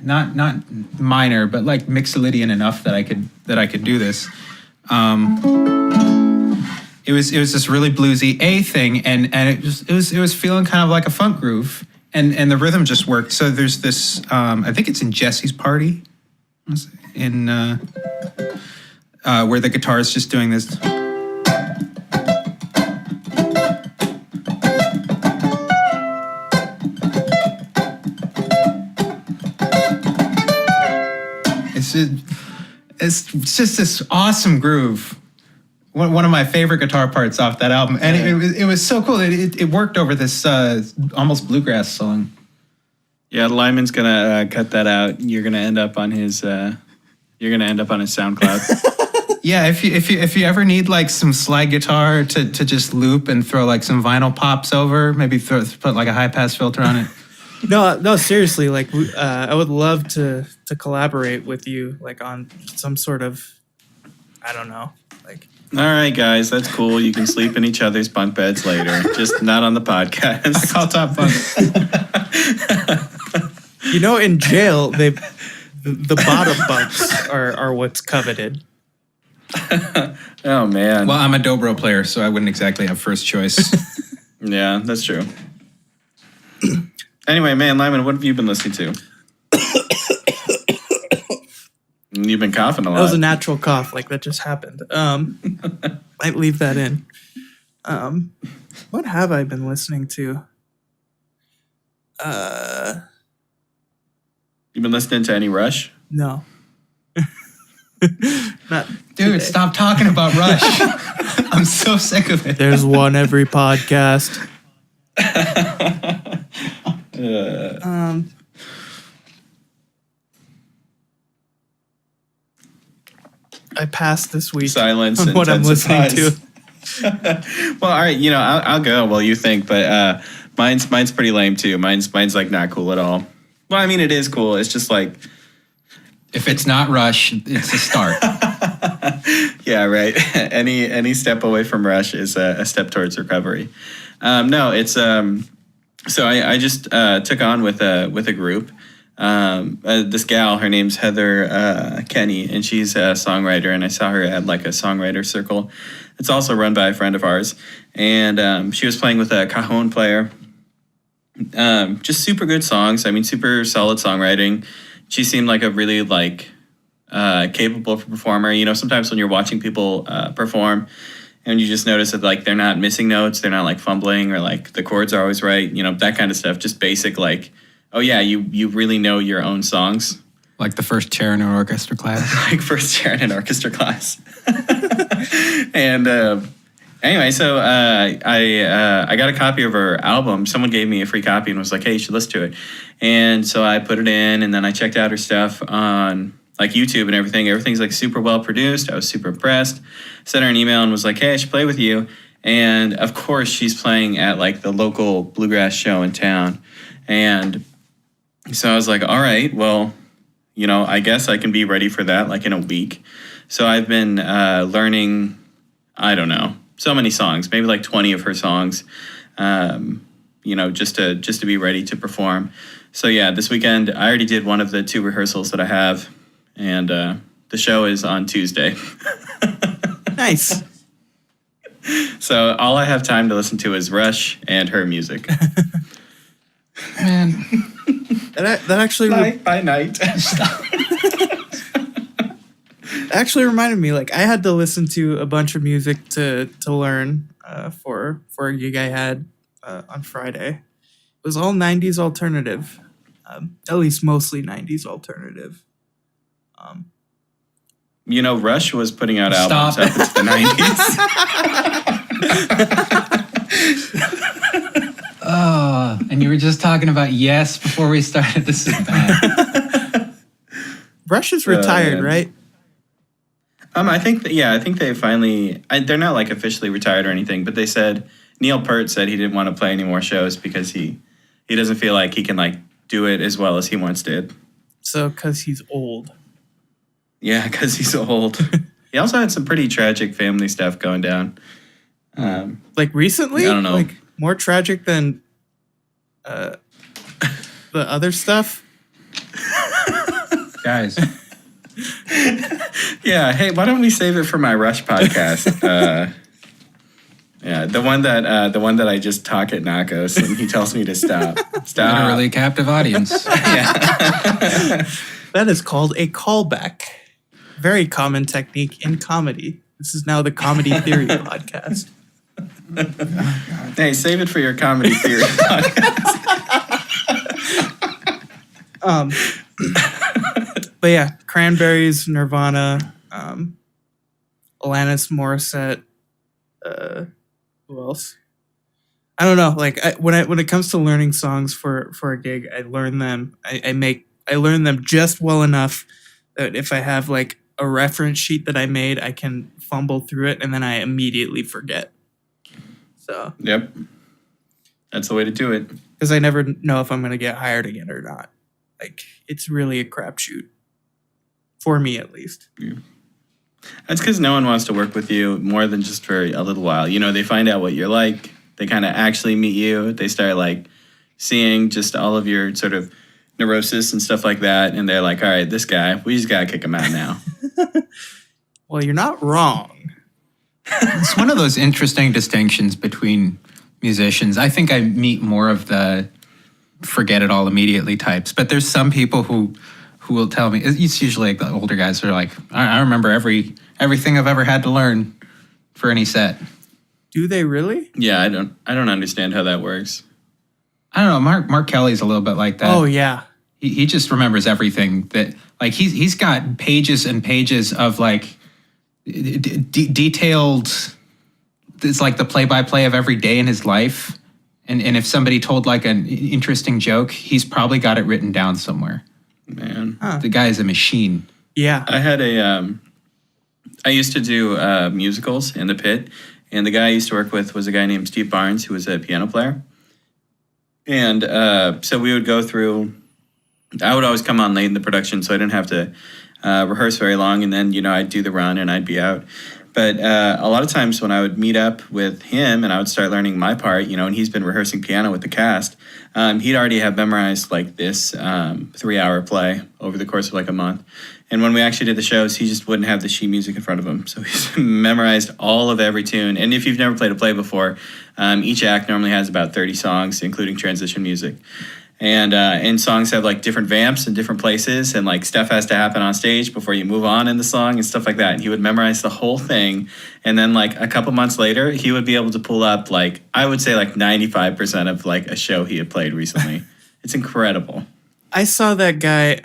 C: not minor, but like mixolydian enough that I could do this. It was this really bluesy A thing, and it was feeling kind of like a funk groove, and the rhythm just worked. So there's this, I think it's in Jesse's Party, in where the guitar is just doing this. It's just this awesome groove. One of my favorite guitar parts off that album, and it was so cool. It worked over this almost bluegrass song.
B: Yeah, Lyman's gonna cut that out. You're gonna end up on his SoundCloud.
C: Yeah, if you ever need like some slide guitar to just loop and throw like some vinyl pops over, maybe put like a high pass filter on it.
A: No, seriously. Like, I would love to collaborate with you, like on some sort of, I don't know, like.
B: All right, guys, that's cool. You can sleep in each other's bunk beds later, just not on the podcast.
C: I call top bunk.
A: You know, in jail, the bottom bunks are what's coveted.
B: Oh man.
C: Well, I'm a dobro player, so I wouldn't exactly have first choice.
B: Yeah, that's true. Anyway, man, Lyman, what have you been listening to? You've been coughing a lot.
A: That was a natural cough, like that just happened. Might leave that in. What have I been listening to?
B: You've been listening to any Rush?
A: No. Not
C: Dude,
A: today.
C: stop talking about Rush. I'm so sick of it.
A: There's one every podcast. I passed this week
B: Silence
A: on what I'm listening to.
B: Well, all right, I'll go while you think, but mine's pretty lame too. Mine's like not cool at all. Well, I mean, it is cool. It's just like,
C: If it's not Rush, it's a start.
B: yeah, right. Any step away from Rush is a step towards recovery. No, it's so I just took on with a group. This gal, her name's Heather Kenny, and she's a songwriter, and I saw her at like a songwriter circle. It's also run by a friend of ours, and she was playing with a cajon player. Just super good songs. I mean, super solid songwriting. She seemed like a really capable performer. Sometimes when you're watching people perform, and you just notice that like they're not missing notes, they're not like fumbling, or like the chords are always right. That kind of stuff. Just basic like, oh yeah, you really know your own songs.
C: Like the first chair in an orchestra class.
B: Like first chair in an orchestra class. And anyway, so I got a copy of her album. Someone gave me a free copy and was like, hey, you should listen to it. And so I put it in, and then I checked out her stuff on like YouTube and everything. Everything's like super well produced. I was super impressed. Sent her an email and was like, hey, I should play with you. And of course, she's playing at like the local bluegrass show in town. And so I was like, all right, well, I guess I can be ready for that like in a week. So I've been learning, I don't know, so many songs, maybe like 20 of her songs, just to be ready to perform. So yeah, this weekend I already did one of the 2 rehearsals that I have, and the show is on Tuesday.
A: Nice.
B: So all I have time to listen to is Rush and her music.
C: Man.
A: That actually
B: Night by night.
A: actually reminded me, like I had to listen to a bunch of music to learn for a gig I had on Friday. It was all 90s alternative, at least mostly 90s alternative.
B: Rush was putting out albums up into the 90s.
C: Oh, and you were just talking about Yes before we started. This is bad.
A: Rush is retired, right?
B: I think they finally. They're not like officially retired or anything, but they said Neil Peart said he didn't want to play any more shows because he doesn't feel like he can like do it as well as he once did.
A: So, because he's old.
B: Yeah, because he's old. He also had some pretty tragic family stuff going down.
A: Like recently?
B: I don't know.
A: Like more tragic than the other stuff?
C: Guys.
B: Yeah, hey, why don't we save it for my Rush podcast? Yeah, the one that I just talk at Nakos and he tells me to stop. Stop.
C: Literally captive audience.
B: Yeah.
A: That is called a callback. Very common technique in comedy. This is now the Comedy Theory podcast.
B: Hey, save it for your Comedy Theory podcast.
A: But yeah, Cranberries, Nirvana, Alanis Morissette. Who else? I don't know. Like when it comes to learning songs for a gig, I learn them. I learn them just well enough that if I have like a reference sheet that I made, I can fumble through it and then I immediately forget. So.
B: Yep. That's the way to do it.
A: Because I never know if I'm going to get hired again or not. Like, it's really a crapshoot. For me, at least.
B: Yeah. That's because no one wants to work with you more than just for a little while. They find out what you're like. They kind of actually meet you. They start, like, seeing just all of your sort of neurosis and stuff like that. And they're like, all right, this guy, we just got to kick him out now.
A: Well, you're not wrong.
C: It's one of those interesting distinctions between musicians. I think I meet more of the forget it all immediately types, but there's some people who who will tell me. It's usually like the older guys who are like, I remember everything I've ever had to learn for any set.
A: Do they really?
B: Yeah, I don't understand how that works.
C: I don't know. Mark Kelly's a little bit like that.
A: Oh yeah.
C: He just remembers everything that, like, he's got pages and pages of like detailed. It's like the play-by-play of every day in his life, and if somebody told like an interesting joke, he's probably got it written down somewhere.
B: Man,
C: The guy is a machine.
A: Yeah.
B: I had I used to do musicals in the pit, and the guy I used to work with was a guy named Steve Barnes, who was a piano player. And so we would go through. I would always come on late in the production, so I didn't have to rehearse very long. And then, I'd do the run and I'd be out. But a lot of times when I would meet up with him and I would start learning my part, and he's been rehearsing piano with the cast, he'd already have memorized like this 3-hour play over the course of like a month. And when we actually did the shows, he just wouldn't have the sheet music in front of him. So he's memorized all of every tune. And if you've never played a play before, each act normally has about 30 songs, including transition music. And songs have like different vamps in different places, and like stuff has to happen on stage before you move on in the song and stuff like that. And he would memorize the whole thing. And then like a couple months later, he would be able to pull up like, I would say like 95% of like a show he had played recently. It's incredible.
A: I saw that guy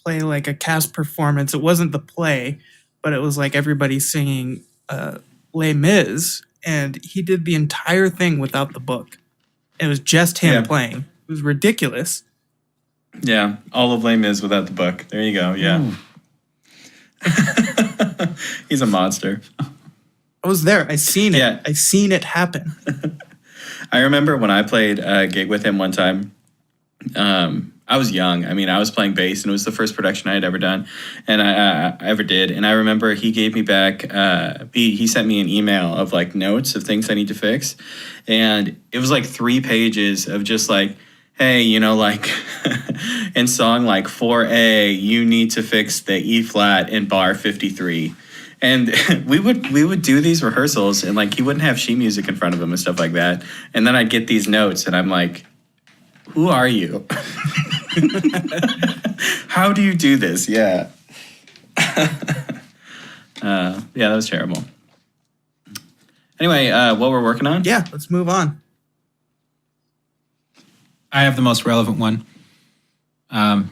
A: play like a cast performance. It wasn't the play, but it was like everybody singing Les Mis, and he did the entire thing without the book. It was just him playing. It was ridiculous.
B: Yeah, all of Les Mis without the book. There you go. Yeah. He's a monster.
A: I was there. I seen it.
B: Yeah.
A: I seen it happen.
B: I remember when I played a gig with him one time. I was young. I mean, I was playing bass, and it was the first production I had ever done, and I ever did. And I remember he gave me back. He sent me an email of like notes of things I need to fix, and it was like 3 pages of just like, hey, like in song like 4A, you need to fix the E flat in bar 53. And we would do these rehearsals, and like he wouldn't have sheet music in front of him and stuff like that. And then I'd get these notes, and I'm like, who are you? How do you do this? Yeah. Yeah, that was terrible. Anyway, what we're working on?
A: Yeah, let's move on.
C: I have the most relevant one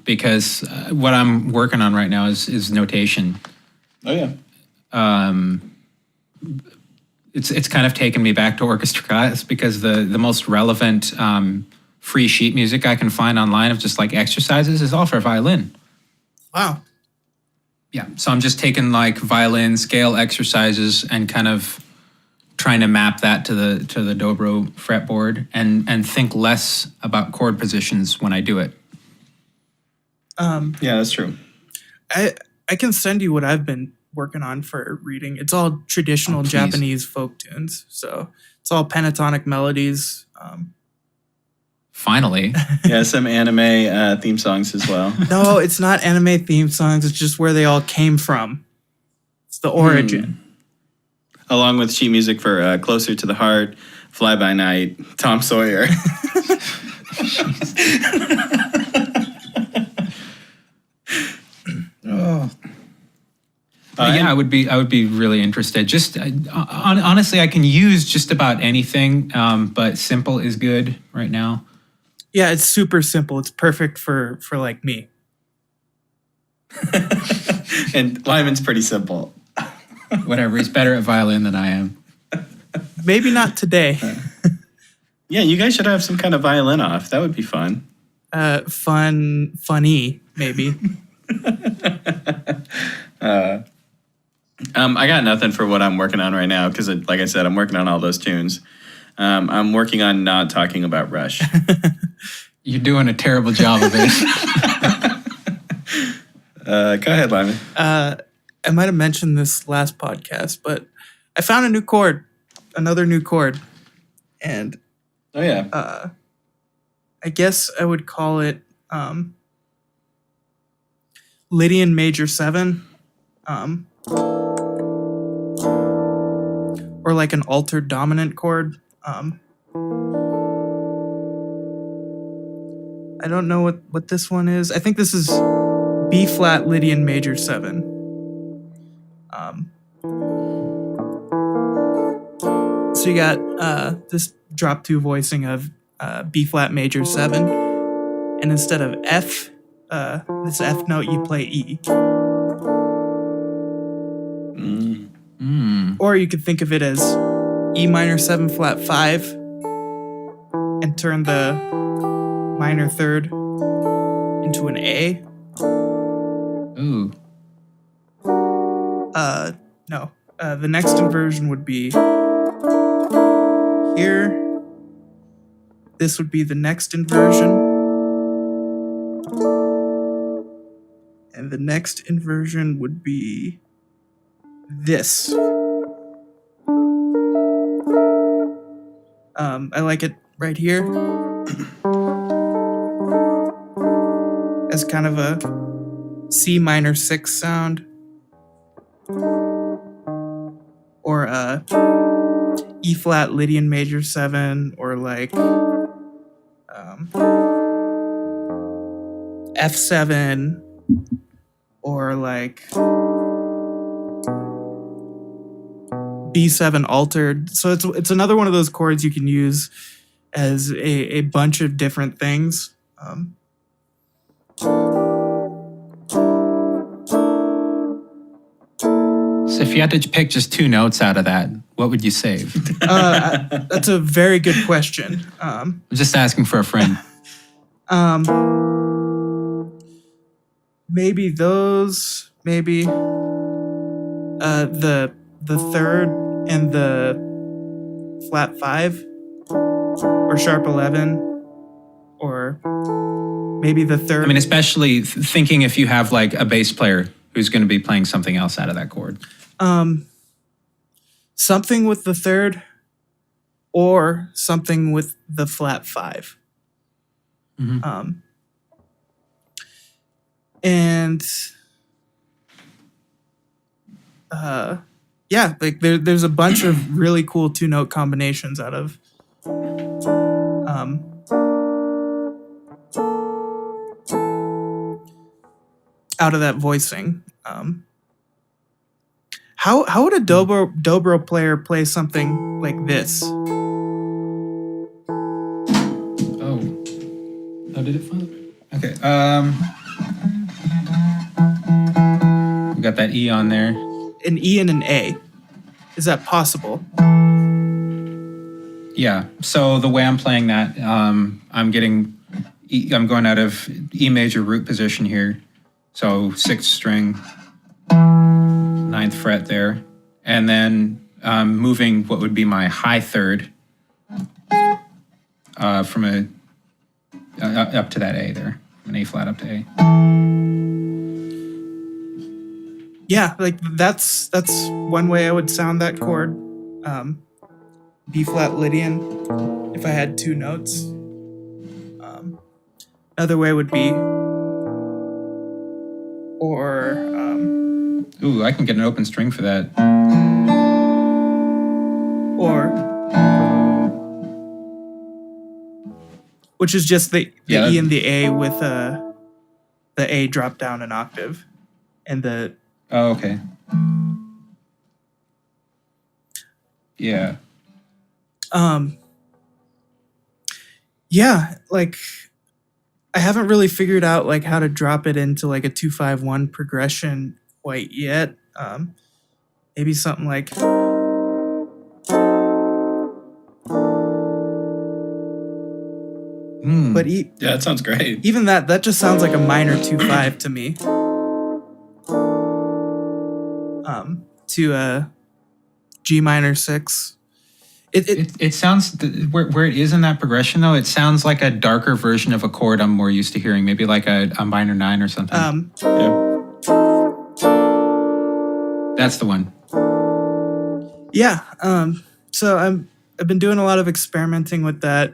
C: because what I'm working on right now is notation.
B: Oh yeah.
C: It's kind of taken me back to orchestra class because the most relevant free sheet music I can find online of just like exercises is all for violin.
A: Wow.
C: Yeah. So I'm just taking like violin scale exercises and kind of trying to map that to the dobro fretboard and think less about chord positions when I do it.
B: Yeah, that's true.
A: I can send you what I've been working on for reading. It's all traditional Japanese folk tunes. So it's all pentatonic melodies.
C: Finally.
B: Yeah, some anime theme songs as well.
A: No, it's not anime theme songs. It's just where they all came from. It's the origin.
B: Along with sheet music for Closer to the Heart, Fly By Night, Tom Sawyer.
A: Oh.
C: Yeah, I would be really interested. Just honestly, I can use just about anything, but simple is good right now.
A: Yeah, it's super simple. It's perfect for like me.
B: And Lyman's pretty simple.
C: Whatever, he's better at violin than I am.
A: Maybe not today.
B: Yeah, you guys should have some kind of violin off. That would be fun.
A: Funny, maybe.
B: I got nothing for what I'm working on right now because, like I said, I'm working on all those tunes. I'm working on not talking about Rush.
C: You're doing a terrible job of it.
B: Go ahead, Lyman.
A: I might have mentioned this last podcast, but I found another new chord. And
B: oh, yeah.
A: I guess I would call it Lydian Major 7. Or like an altered dominant chord. I don't know what this one is. I think this is B flat Lydian major 7. So you got this drop 2 voicing of B flat major 7, and instead of F, this F note, you play E. Or you could think of it as E minor 7 flat 5 and turn the minor third into an A.
C: Ooh.
A: No. The next inversion would be here. This would be the next inversion. And the next inversion would be this. I like it right here as kind of a C minor 6 sound, or a E flat Lydian major 7, or like F7, or like B7 altered. So it's another one of those chords you can use as a bunch of different things.
C: So if you had to pick just 2 notes out of that, what would you save?
A: That's a very good question.
C: I'm just asking for a friend.
A: Maybe those. Maybe the third and the flat 5, or sharp 11, or maybe the third.
C: I mean, especially thinking if you have like a bass player who's going to be playing something else out of that chord.
A: Something with the third, or something with the flat 5. And yeah, like there's a bunch of really cool 2-note combinations out of that voicing. How would a dobro player play something like this?
C: Oh, did it find? Okay. We got that E on there.
A: An E and an A. Is that possible?
C: Yeah. So the way I'm playing that, I'm going out of E major root position here. So 6th string, 9th fret there, and then moving what would be my high third from a up to that A there, an A flat up to A.
A: Yeah, like that's one way I would sound that chord. B flat Lydian, if I had 2 notes. Another way would be, or
C: ooh, I can get an open string for that.
A: Or, which is just the
C: Yeah.
A: E and the A with the A drop down an octave, and the
C: Oh, okay. Yeah.
A: Yeah, like I haven't really figured out like how to drop it into like a 2-5-1 progression quite yet. Maybe something like but
B: Yeah, that sounds great.
A: even that just sounds like a minor 2-5 to me. To a G minor 6.
C: It sounds where it is in that progression though. It sounds like a darker version of a chord I'm more used to hearing, maybe like a minor 9 or something.
B: Yeah.
C: That's the one.
A: Yeah. So I've been doing a lot of experimenting with that.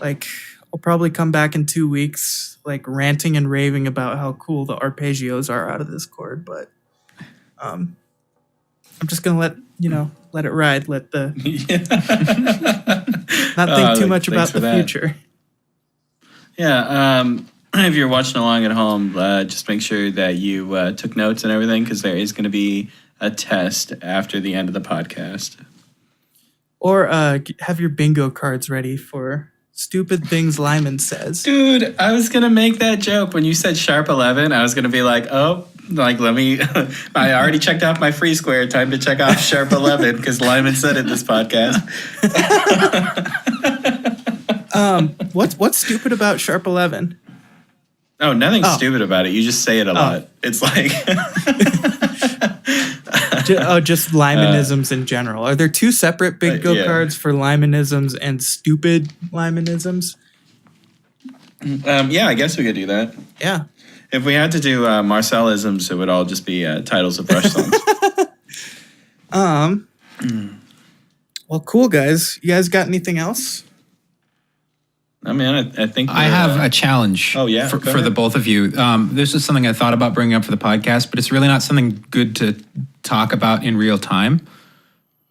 A: Like I'll probably come back in 2 weeks, like ranting and raving about how cool the arpeggios are out of this chord, but I'm just gonna let it ride. Let the not think too much about the future.
B: Yeah. if you're watching along at home, just make sure that you took notes and everything, because there is going to be a test after the end of the podcast.
A: Or have your bingo cards ready for stupid things Lyman says.
B: Dude, I was going to make that joke. When you said sharp 11, I was going to be like, oh, like, let me, I already checked off my free square. Time to check off sharp 11, because Lyman said it this podcast.
A: What's stupid about sharp 11?
B: Oh, nothing's stupid about it. You just say it a lot. It's like...
A: just Lymanisms in general. Are there two separate bingo cards for Lymanisms and stupid Lymanisms?
B: Yeah, I guess we could do that.
A: Yeah.
B: If we had to do Marcelisms, it would all just be titles of Rush songs.
A: Well, cool, guys. You guys got anything else?
B: I mean, I think...
C: I have a challenge
B: for
C: the both of you. This is something I thought about bringing up for the podcast, but it's really not something good to talk about in real time.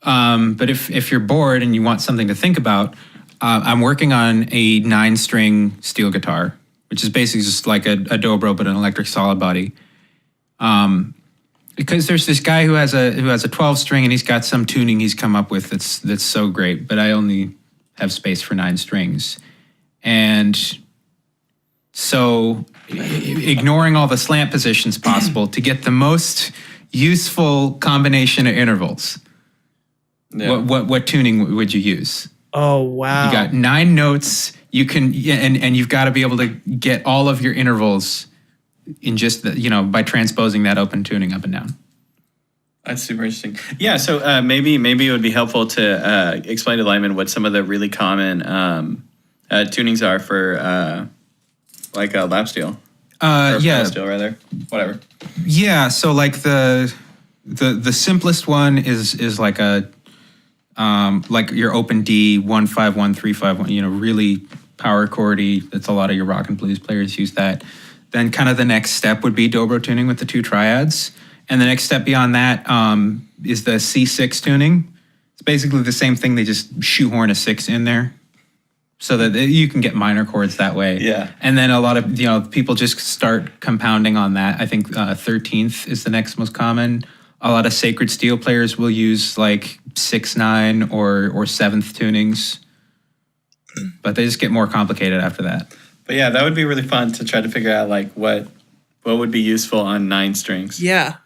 C: But if you're bored and you want something to think about, I'm working on a 9-string steel guitar, which is basically just like a dobro, but an electric solid body. Because there's this guy who has a 12-string, and he's got some tuning he's come up with that's so great, but I only have space for 9 strings. And so ignoring all the slant positions possible to get the most useful combination of intervals. Yeah. What tuning would you use?
A: Oh, wow.
C: You got 9 notes. You can, and you've got to be able to get all of your intervals in just by transposing that open tuning up and down.
B: That's super interesting. Yeah, so maybe it would be helpful to explain to Lyman what some of the really common tunings are for like a lap steel.
C: Yeah,
B: steel rather. Whatever.
C: Yeah, so like the simplest one is like a like your open D 1-5-1-3-5-1. Really power chordy. That's a lot of your rock and blues players use that. Then kind of the next step would be dobro tuning with the 2 triads, and the next step beyond that is the C6 tuning. It's basically the same thing. They just shoehorn a 6 in there, so that you can get minor chords that way.
B: Yeah.
C: And then a lot of people just start compounding on that. I think 13th is the next most common. A lot of sacred steel players will use like 6-9 or 7th tunings, but they just get more complicated after that.
B: But yeah, that would be really fun to try to figure out like what would be useful on 9 strings.
A: Yeah.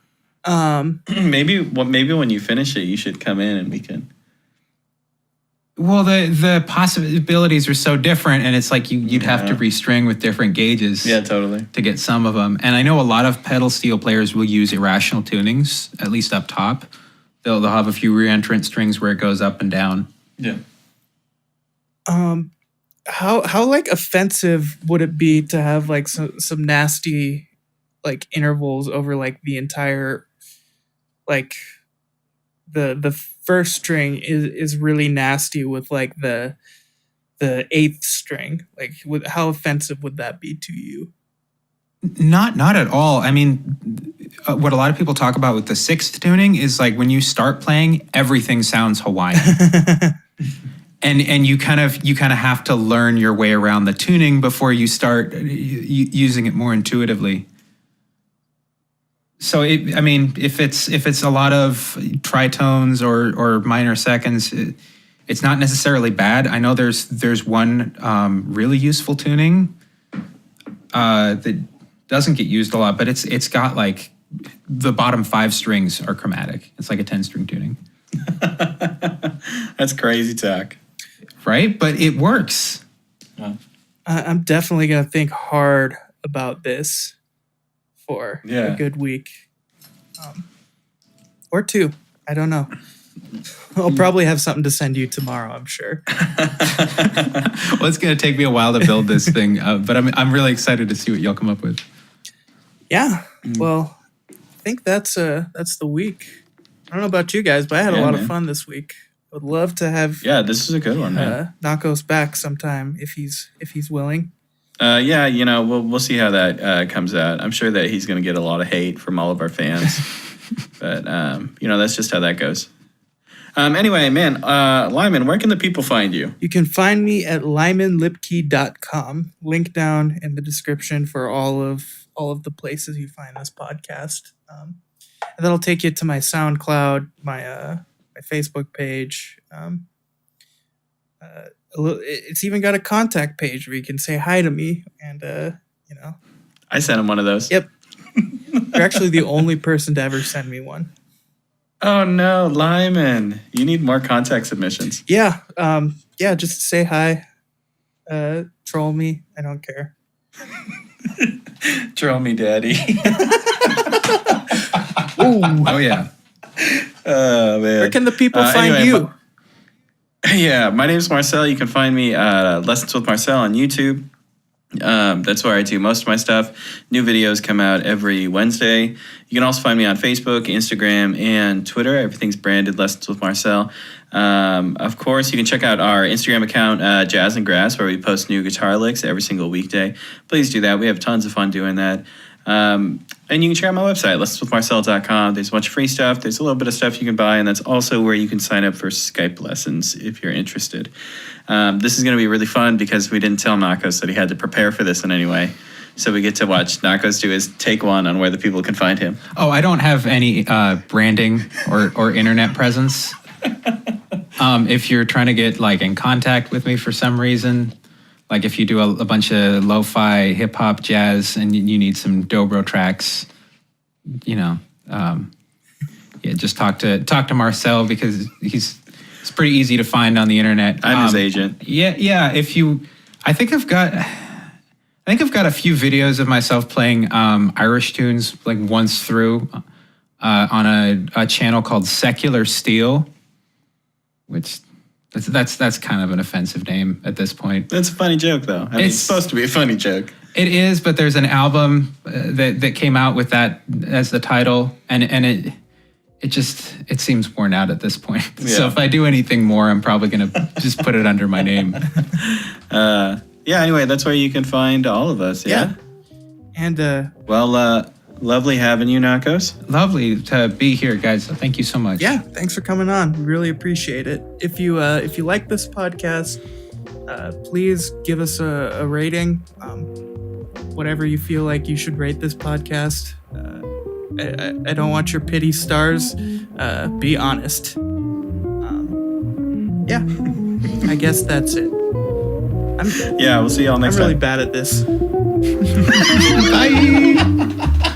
B: Maybe when you finish it, you should come in and we can.
C: Well, the possibilities are so different, and it's like you'd have to restring with different gauges.
B: Yeah, totally.
C: To get some of them. And I know a lot of pedal steel players will use irrational tunings, at least up top. They'll have a few reentrant strings where it goes up and down.
B: Yeah.
A: How like offensive would it be to have like some nasty like intervals over like the entire like the first string is really nasty with like the 8th string? Like how offensive would that be to you?
C: Not at all. I mean, what a lot of people talk about with the 6th tuning is like when you start playing, everything sounds Hawaiian. And you kind of have to learn your way around the tuning before you start using it more intuitively. So if it's a lot of tritones or minor seconds, it's not necessarily bad. I know there's one really useful tuning that doesn't get used a lot, but it's got like the bottom 5 strings are chromatic. It's like a 10-string tuning.
B: That's crazy talk.
C: Right? But it works.
A: I'm definitely going to think hard about this for a good week. Or 2. I don't know. I'll probably have something to send you tomorrow, I'm sure.
C: Well, it's going to take me a while to build this thing, but I'm really excited to see what y'all come up with.
A: Yeah. Well, I think that's the week. I don't know about you guys, but I had a lot of fun this week. Would love to have
B: this is a good one, man.
A: Nakos back sometime if he's willing.
B: We'll see how that comes out. I'm sure that he's going to get a lot of hate from all of our fans, but that's just how that goes. Anyway, man, Lyman, where can the people find you?
A: You can find me at lymanlipke.com. Link down in the description for all of the places you find this podcast. And that'll take you to my SoundCloud, my Facebook page. It's even got a contact page where you can say hi to me, and
B: I sent him one of those.
A: Yep. You're actually the only person to ever send me one.
B: Oh no, Lyman! You need more contact submissions.
A: Yeah. Just say hi. Troll me. I don't care.
B: Troll me, daddy.
A: Ooh.
C: Oh yeah.
B: Oh man.
A: Where can the people find you?
B: My name's Marcel. You can find me at Lessons with Marcel on YouTube. That's where I do most of my stuff. New videos come out every Wednesday. You can also find me on Facebook, Instagram, and Twitter. Everything's branded Lessons with Marcel. Of course, you can check out our Instagram account, Jazz and Grass, where we post new guitar licks every single weekday. Please do that. We have tons of fun doing that. And you can check out my website, lessonswithmarcel.com. There's a bunch of free stuff. There's a little bit of stuff you can buy, and that's also where you can sign up for Skype lessons if you're interested. This is going to be really fun because we didn't tell Nakos that he had to prepare for this in any way. So we get to watch Nakos do his take one on where the people can find him.
C: Oh, I don't have any branding or internet presence. If you're trying to get in contact with me for some reason, like if you do a bunch of lo-fi hip hop jazz and you need some dobro tracks, just talk to Marcel because it's pretty easy to find on the internet.
B: I'm his agent.
C: Yeah. I think I've got a few videos of myself playing Irish tunes once through on a channel called Secular Steel, which. That's kind of an offensive name at this point.
B: That's a funny joke, though. It's supposed to be a funny joke.
C: It is, but there's an album that came out with that as the title, and it seems worn out at this point. Yeah. So if I do anything more, I'm probably gonna just put it under my name.
B: Anyway, that's where you can find all of us. Yeah.
A: And
B: lovely having you, Nakos.
C: Lovely to be here, guys. Thank you so much.
A: Yeah, thanks for coming on. We really appreciate it. If you like this podcast, please give us a rating. Whatever you feel like you should rate this podcast. I don't want your pity stars. Be honest. I guess that's it.
B: We'll see y'all next
A: time. I'm really
B: time.
A: bad at this.
C: Bye.